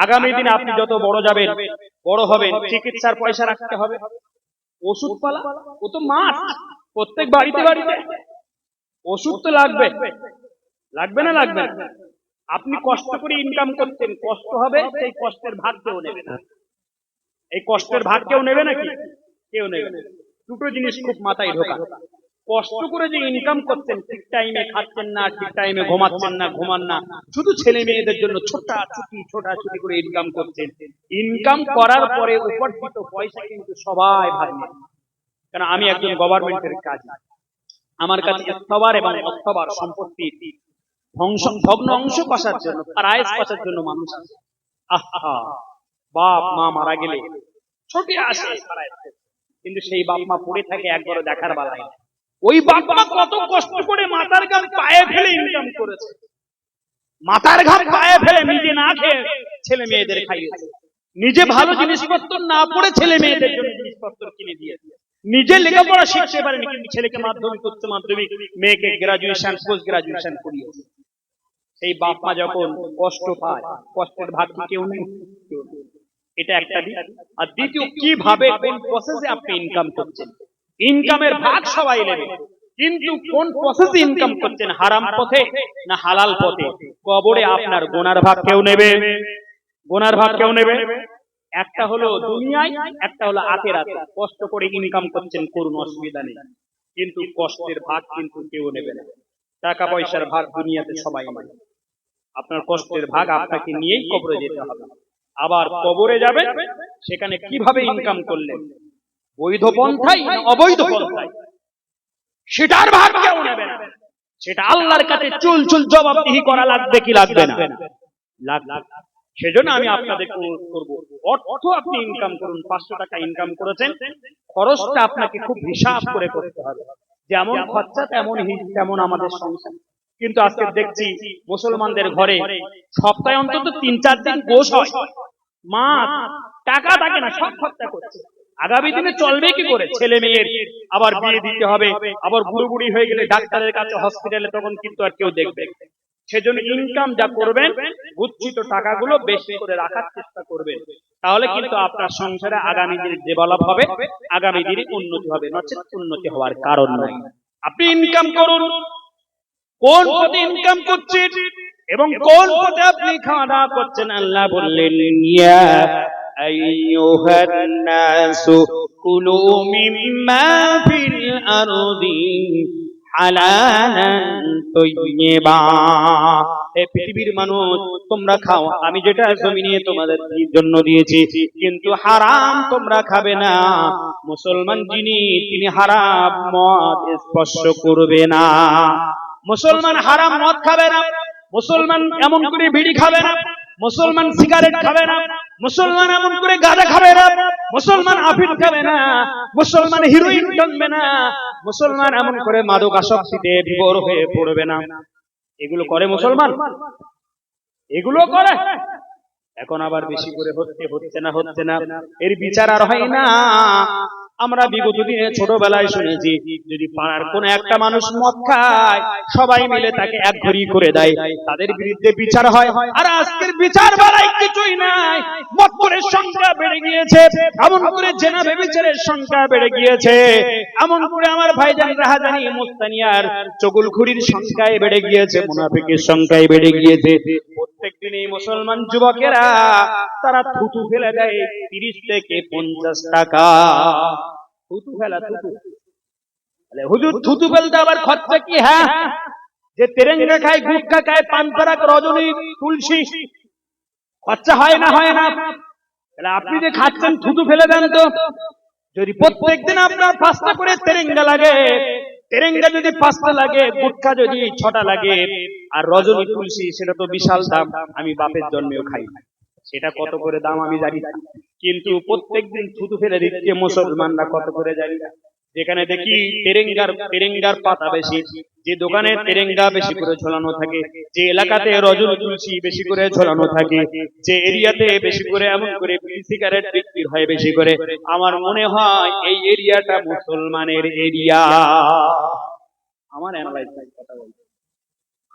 আগামী দিনে আপনি যত বড় যাবেন, বড় হবেন, চিকিৎসার পয়সা রাখতে হবে, ওষুধ পালা, ও তো মাস প্রত্যেক বাড়িতে বাড়িতে ওষুধ তো লাগবে, লাগবে না লাগবে না? আপনি কষ্ট করে ইনকাম করছেন, কষ্ট হবে, সেই কষ্টের ভাগ কেউ নেবে না। এই কষ্টের ভাগ কেউ নেবে নাকি? কেউ নেবে না। দুটো জিনিস খুব মাথায় ঢোকা, কষ্ট করে যে ইনকাম করছেন, ঠিক টাইমে খাচ্ছেন না, ঠিক টাইমে ঘুমাচ্ছেন না, ঘুমান না, শুধু ছেলে মেয়েদের জন্য ছোটাছুটি করে ইনকাম করছেন। ইনকাম করার পরে উপার্জিত পয়সা কিন্তু সবাই ভাগ নেবে। কারণ আমি একজন গভর্নমেন্টের কাজী, আমার কাছে সবার এবং অস্তবার সম্পত্তি ভগ্ন অংশ কষার জন্য, প্রায়শ কষার জন্য মানুষ আছে। আহা, বাপ মা মারা গেলে ছোটে আসে, কিন্তু সেই বাপ মা পড়ে থাকে, একবারও দেখার বেলায় না। ওই বাপ মা কত কষ্ট করে মাথার ঘাম পায়ে ফেলে ইনকাম করেছে, মাথার ঘাম পায়ে ফেলে নিজে না খেয়ে ছেলে মেয়েদের খাইয়েছে, নিজে ভালো জিনিসপত্র না পড়ে ছেলে মেয়েদের জন্য জিনিসপত্র কিনে দিয়েছে, নিজে লেখাপড়া শিখতে পারেনি, কিন্তু ছেলেকে মাধ্যমিক, উচ্চ মাধ্যমিক, মেয়েকে গ্রাজুয়েশন, পোস্ট গ্রাজুয়েশন করিয়েছে। সেই বাপ মা যখন কষ্ট পায়, কষ্টের ভাগ কি কেউ নেই? এটা একটা দিক। আর দ্বিতীয়, কিভাবে কোন প্রসেসে আপনি ইনকাম করছেন, ইনকামের ভাগ সবাই নেবে, কিন্তু কোন প্রসেসে ইনকাম করছেন, হারাম পথে না হালাল পথে, কবরে আপনার গোনার ভাগ কেউ নেবে? গোনার ভাগ কেউ নেবে? একটা হলো দুনিয়ায়, একটা হলো আখিরাতে। কষ্ট করে ইনকাম করছেন, করুন, অসুবিধা নেই, কিন্তু কষ্টের ভাগ কিন্তু কেউ নেবে না। টাকা পয়সার ভাগ দুনিয়াতে সবাই নেবে, আপনার কষ্টের ভাগ আপনাকে নিয়েই কবরে যেতে হবে। আবার কবরে যাবেন, সেখানে কিভাবে ইনকাম করলেন, বৈধ পন্থায় না অবৈধ পন্থায়, সেটার ভাগ কেউ নেবে না। সেটা আল্লাহর কাছে চুল চুল জবাবদিহি করা লাগবে কি লাগবে না? লাগবে। সেজন্য আমি আপনাদের অনুরোধ করব, অর্থ আপনি ইনকাম করুন, 500 টাকা ইনকাম করেছেন, খরচটা আপনাকে খুব হিসাব করে করতে হবে। যেমন খরচা তেমন আমাদের সংসার। কিন্তু আজকে দেখছি মুসলমানদের ঘরে সপ্তাহে অন্তত 3-4 দিন গোশ হয়, মাছ, টাকা থাকে না, সব খরচা করছে। আগামী দিনে চলবে কি করে? ছেলে মেয়ের আবার বিয়ে দিতে হবে, আবার বুড়ো বুড়ি হয়ে গেলে ডাক্তারের কাছে হসপিটালে, তখন কিন্তু আর কেউ দেখবে। সেজন্য ইনকাম যা করবেন গুচ্ছিত টাকাগুলো বেশি করে রাখার চেষ্টা করবেন, তাহলে কিন্তু আপনার সংসারে আগামী দিনে ডেভেলপ হবে, আগামী দিনে উন্নতি হবে, নচেত উন্নতি হওয়ার কারণ নাই। আপনি ইনকাম করুন, কোন পথে ইনকাম করছেন এবং কোন পথে আপনি খাওয়া দাওয়া করছেন। আল্লাহ বললেন, ইয়া আইয়ুহান নাসু কুলু মিম্মা ফিল আরদি হালালান তাইয়্যিবা। হে পৃথিবীর মানুষ, তোমরা খাও আমি যেটা জমিনে তোমাদের জন্য দিয়েছি, কিন্তু হারাম তোমরা খাবে না। মুসলমান যিনি, তিনি হারাম মদ স্পর্শ করবে না। মুসলমান হারাম মদ খাবে না, মুসলমান এমন করে বিড়ি খাবে না, মুসলমান সিগারেট খাবে না, মুসলমান এমন করে গাঁজা খাবে না, মুসলমান আফিম খাবে না, মুসলমান হিরোইন টানবে না, মুসলমান এমন করে মাদকাসক্তিতে বিভোর হয়ে পড়বে না। এগুলো করে মুসলমান, এগুলো করে। এখন আবার বেশি করে হচ্ছে না, এর বিচার আর হয় না। আমরা বিগত দিনে ছোটবেলায় শুনেছি, যদি পাড়ার কোন একটা মানুষ মদ খায়, সবাই মিলে তাকে এক ঘড়ি করে দেয়, তাদের বিরুদ্ধে বিচার হয়। আর আজকের বিচার বেলায় কিছুই নাই, মক্করের সংখ্যা বেড়ে গিয়েছে, এমন করে জেনা ব্যভিচারের সংখ্যা বেড়ে গিয়েছে, এমন করে আমার ভাইজান রাহাজানি মুস্তানিয়ার চগুলখুরির সংখ্যায় বেড়ে গিয়েছে, মুনাফিকের সংখ্যায় বেড়ে গিয়েছে। প্রত্যেক দিন এই মুসলমান যুবকেরা তারা থুতু ফেলে দেয় 30 থেকে 50 টাকা। থুতু ফেলা, থুতু। হুজুর থুতু ফেলতে আবার খরচা কি? হ্যাঁ, যে তেরেঙ্গা খায়, গুটখা খায়, পান পরাগ, রজনী, তুলসী, খরচা হয় না? হয় না। তাহলে আপনি যে খাচ্ছেন থুতু ফেলে দেন তো। যদি প্রত্যেকদিন আপনার 5টা করে তেরেঙ্গা লাগে, তেরেঙ্গা যদি 5টা লাগে, গুটখা যদি 6টা লাগে, আর রজনী তুলসী সেটা তো বিশাল দাম। আমি বাপের জন্মেও খাই, সেটা কত করে দাম আমি জানি না, কিন্তু প্রত্যেকদিন থুতু ফেলে দিচ্ছে মুসলমানরা কত করে জানি না। যেখানে দেখি তেরেঙ্গার পাতা বেশি, যে দোকানে তেরেঙ্গা বেশি করে ঝোলানো থাকে, যে এলাকাতে রজনী তুলসী বেশি করে ঝোলানো থাকে, যে এরিয়াতে বেশি করে এমন করে সিগারেট বিক্রি হয় বেশি করে, আমার মনে হয় এই এরিয়াটা মুসলমানের এরিয়া। আমার অ্যানালাইসিস কথা বলছি।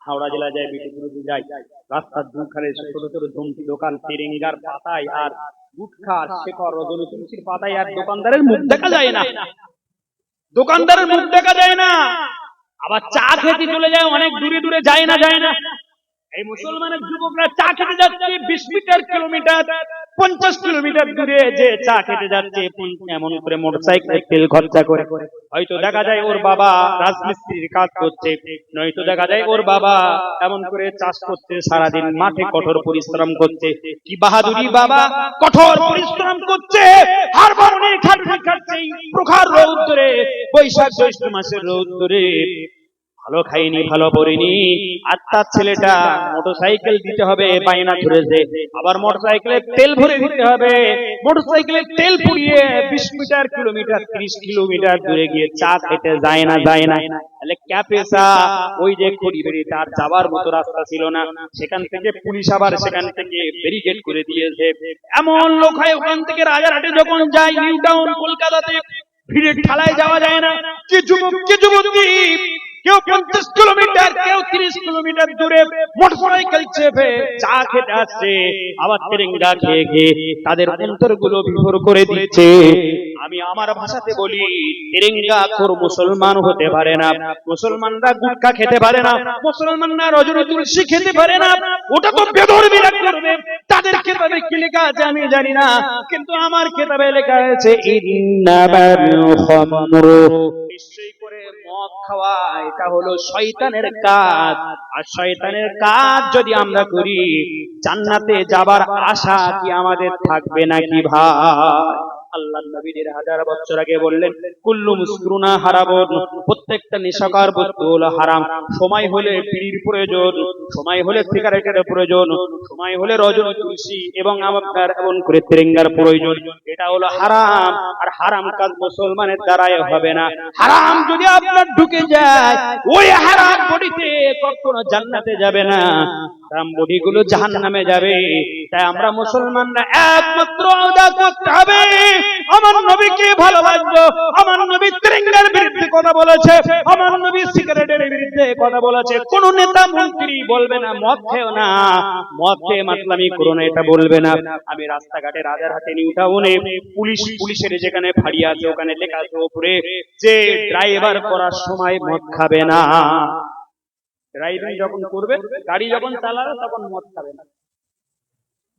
হাওড়া জেলা যায়, বিটুপুরে যায়, রাস্তার দুখানে ছোট ছোট ধমকি দোকান, তেরেঙ্গার পাতায় আর গুটখার শেকড় রজনী তুলসীর পাতায়, আর দোকানদারের মুখ দেখা যায় না, দোকানদারের মুখ দেখা যায় না। আবার চা খেতে চলে যায় অনেক দূরে দূরে, যায় না। এই মুসলমানের যুবকরা চা খেতে যাচ্ছে 20 কিলোমিটার 50 কিলোমিটার দূরে, যে চা খেতে যাচ্ছে এমন করে মোটরসাইকেলের তেল খরচা করে। হয়তো দেখা যায় ওর বাবা রাজমিস্ত্রির কাজ করছে, নয়তো দেখা যায় ওর বাবা এমন করে চাষ করছে, সারাদিন মাঠে কঠোর পরিশ্রম করছে। কি বাহাদুরি বাবা, কঠোর পরিশ্রম করছে, হাড় ভাঙনে খাচ্ছে প্রখর রোদ ধরে, বৈশাখ জ্যৈষ্ঠ মাসের রোদ ধরে, ভালো খাইনি, ভালো পড়িনি। আর তার ছেলেটা মোটরসাইকেল দিতে হবে, বায়না ধরেছে, আবার মোটরসাইকেলে তেল ভরে দিতে হবে, মোটরসাইকেলে তেল পুড়িয়ে 20 কিলোমিটার 30 কিলোমিটার দূরে গিয়ে চা খেতে যায় না। তাহলে ক্যাপেসা, ওই যে খড়িবেড়ি, তার যাওয়ার মতো রাস্তা ছিল না, সেখান থেকে পুলিশ আবার সেখান থেকে ব্যারিকেড করে দিয়েছে। এমন লোক হয়, ওখান থেকে রাজারহাটে যখন যায়, নিউ টাউন কলকাতাতে, ভিড়ে ঠালায় যাওয়া যায় না। কি যুবক, কি যুবতী, কেউ 50 কিলোমিটার, কেউ 30 কিলোমিটার দূরে মোটরসাইকেল চেপে চা খেতে আসছে, আবার তেরেঙ্গা খেয়ে খেয়ে তাদের অন্তরগুলো বিভোর করে দিচ্ছে। আমি আমার ভাষাতে বলি, তেরেঙ্গা খোর মুসলমান হতে পারে না, মুসলমানরা গুটখা খেতে পারে না, মুসলমানরা রজনী তুলসী খেতে পারে না, ওটা তো বেধর্মীরা করবে। তাদের কিতাবে কি লেখা আছে আমি জানি না, কিন্তু আমার কিতাবে লেখা আছে ইন্নামাল খামরু, নিশ্চয়ই করে মদ খাওয়া এটা হলো শয়তানের কাজ। আর শয়তানের কাজ যদি আমরা করি, জান্নাতে যাবার আশা কি আমাদের থাকবে নাকি ভাই? আল্লাহর নবী 1000 বছর আগে বললেন, কুল্লু মুসক্রুনা হারাবুন, প্রত্যেকটা নেশাকর বস্তু হলো হারাম। সময় হলে বিড়ির প্রয়োজন, সময় হলে সিগারেটের প্রয়োজন, সময় হলে রজনী তুলসী এবং আপনার এমন করে তেরেঙ্গার প্রয়োজন, এটা হলো হারাম। আর হারাম কাজ মুসলমানের দ্বারাই হবে না। হারাম যদি আপনার ঢুকে যায়, ওই হারাম বডিতে কখনো জান্নাতে যাবে না। বডিগুলো জাহান্নামে যাবে। তাই আমরা মুসলমানরা একমাত্র আদা করতে হবে, আমার নবীকে ভালোবাসবো। আমার নবী তিরঙ্গার বিরুদ্ধে কথা বলেছে, আমার নবী সিগারেটের বিরুদ্ধে কথা বলেছে। কোন নেতা মন্ত্রী বলবে না মদ খেও না, মদ খেয়ে মাতলামি করো না, এটা বলবে না। আমি রাস্তাঘাটে রাজারহাটে নিউ টাউনে পুলিশের যেখানে ফাঁড়ি আছে ওখানে লেখা আছে উপরে যে ড্রাইভার করার সময় মদ খাবে না। ড্রাইভিং যখন করবে, গাড়ি যখন চালাবে তখন মদ খাবে না।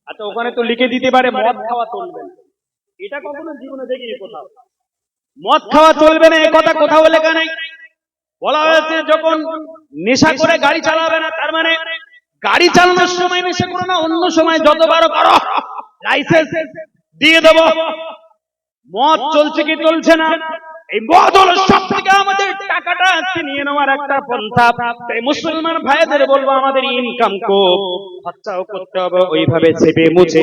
আচ্ছা, ওখানে তো লিখে দিতে পারে মদ খাওয়া চলবে না। এটা কখনো জীবনে দেখিনি কোথাও। মদ খাওয়া চলবে না এ কথা কোথাও লেখা নেই। বলা হয়েছে যখন নেশা করে গাড়ি চালাবে না, তার মানে গাড়ি চালানোর সময় নেশা করো না, অন্য সময় যতবার করো লাইসেন্স দিয়ে দেবো। মদ চলছে কি চলছে না, এই মদ হলো সব থেকে আমাদের টাকাটা ছিনিয়ে নেওয়ার একটা পন্থা। তাই মুসলমান ভাইদের বলবো আমাদের ইনকাম খুব খরচাও করতে হবে ওইভাবে চেপে মুছে।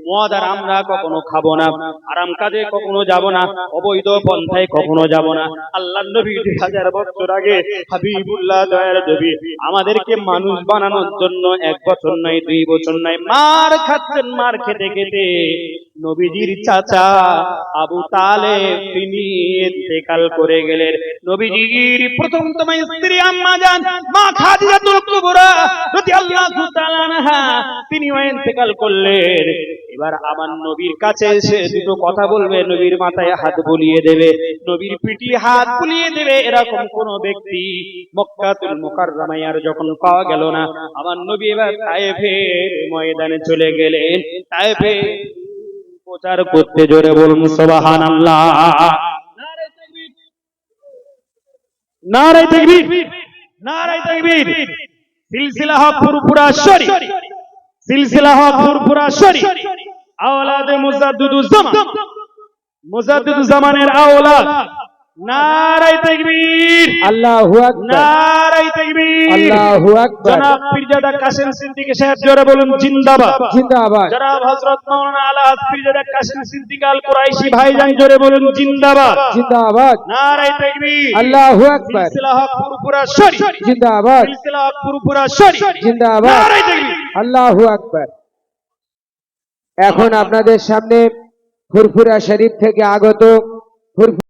মদ আর আমরা কখনো খাবো না, আরাম কাজে কখনো যাব না, অবৈধ পন্থায় কখনো যাব না। আল্লাহর নবী 2000 বছর আগে হাবিবুল্লাহ দয়ার নবী আমাদেরকে মানুষ বানানোর জন্য 1 বছর নয় 2 বছর নয় মার খাচ্ছেন। মার খেতে খেতে নবীজির চাচা আবু তালেব তিনি ইন্তেকাল করে গেলেন। নবীজির প্রথমতম স্ত্রী আম্মা জান মা খাদিজাতুল কুবরা রাদিয়াল্লাহু তাআলা আনহা তিনি ইন্তেকাল করলেন। এবার আমার নবীর কাছে এসে দুটো কথা বলবে, নবীর মাথায় হাত বুলিয়ে দেবে, নবীর পিঠে হাত বুলিয়ে দেবে। এরকম কোন ব্যক্তি মক্কাতুল মুকাররমায় আর যখন পাওয়া গেল না, আমার নবী এবার তায়েফের ময়দানে চলে গেলেন। তায়েফে প্রচার করতে, জোরে বলুন সুবহানাল্লাহ। নারে তাকবীর, নারে তাকবীর। সিলসিলা হক ফুরফুরা শরীফ, সিলসিলা হক ফুরফুরা শরীফ, আওলাদে মুজাদ্দিদুজ জামানের আওলাদ। নারে তাকবীর, আল্লাহু আকবার, নারে তাকবীর, আল্লাহু আকবার। জনাব পীরজাদা কাসেম সিদ্দিকী সাহেব জোরে বলুন জিন্দাবাদ, জিন্দাবাদ। জনাব হযরত মাওলানা আলাহাজ পীরজাদা কাসেম সিদ্দিকী আল কুরাইশি ভাইজান জোরে বলুন জিন্দাবাদ, জিন্দাবাদ। নারে তাকবীর, আল্লাহু আকবার, সিলসিলা হক ফুরফুরা শরীফ, জিন্দাবাদ, সিলসিলা হক ফুরফুরা শরীফ, জিন্দাবাদ, নারে তাকবীর। আল্লাহু আকবার। এখন আপনাদের সামনে ফুরফুরা শরীফ থেকে আগত ফুরফুরা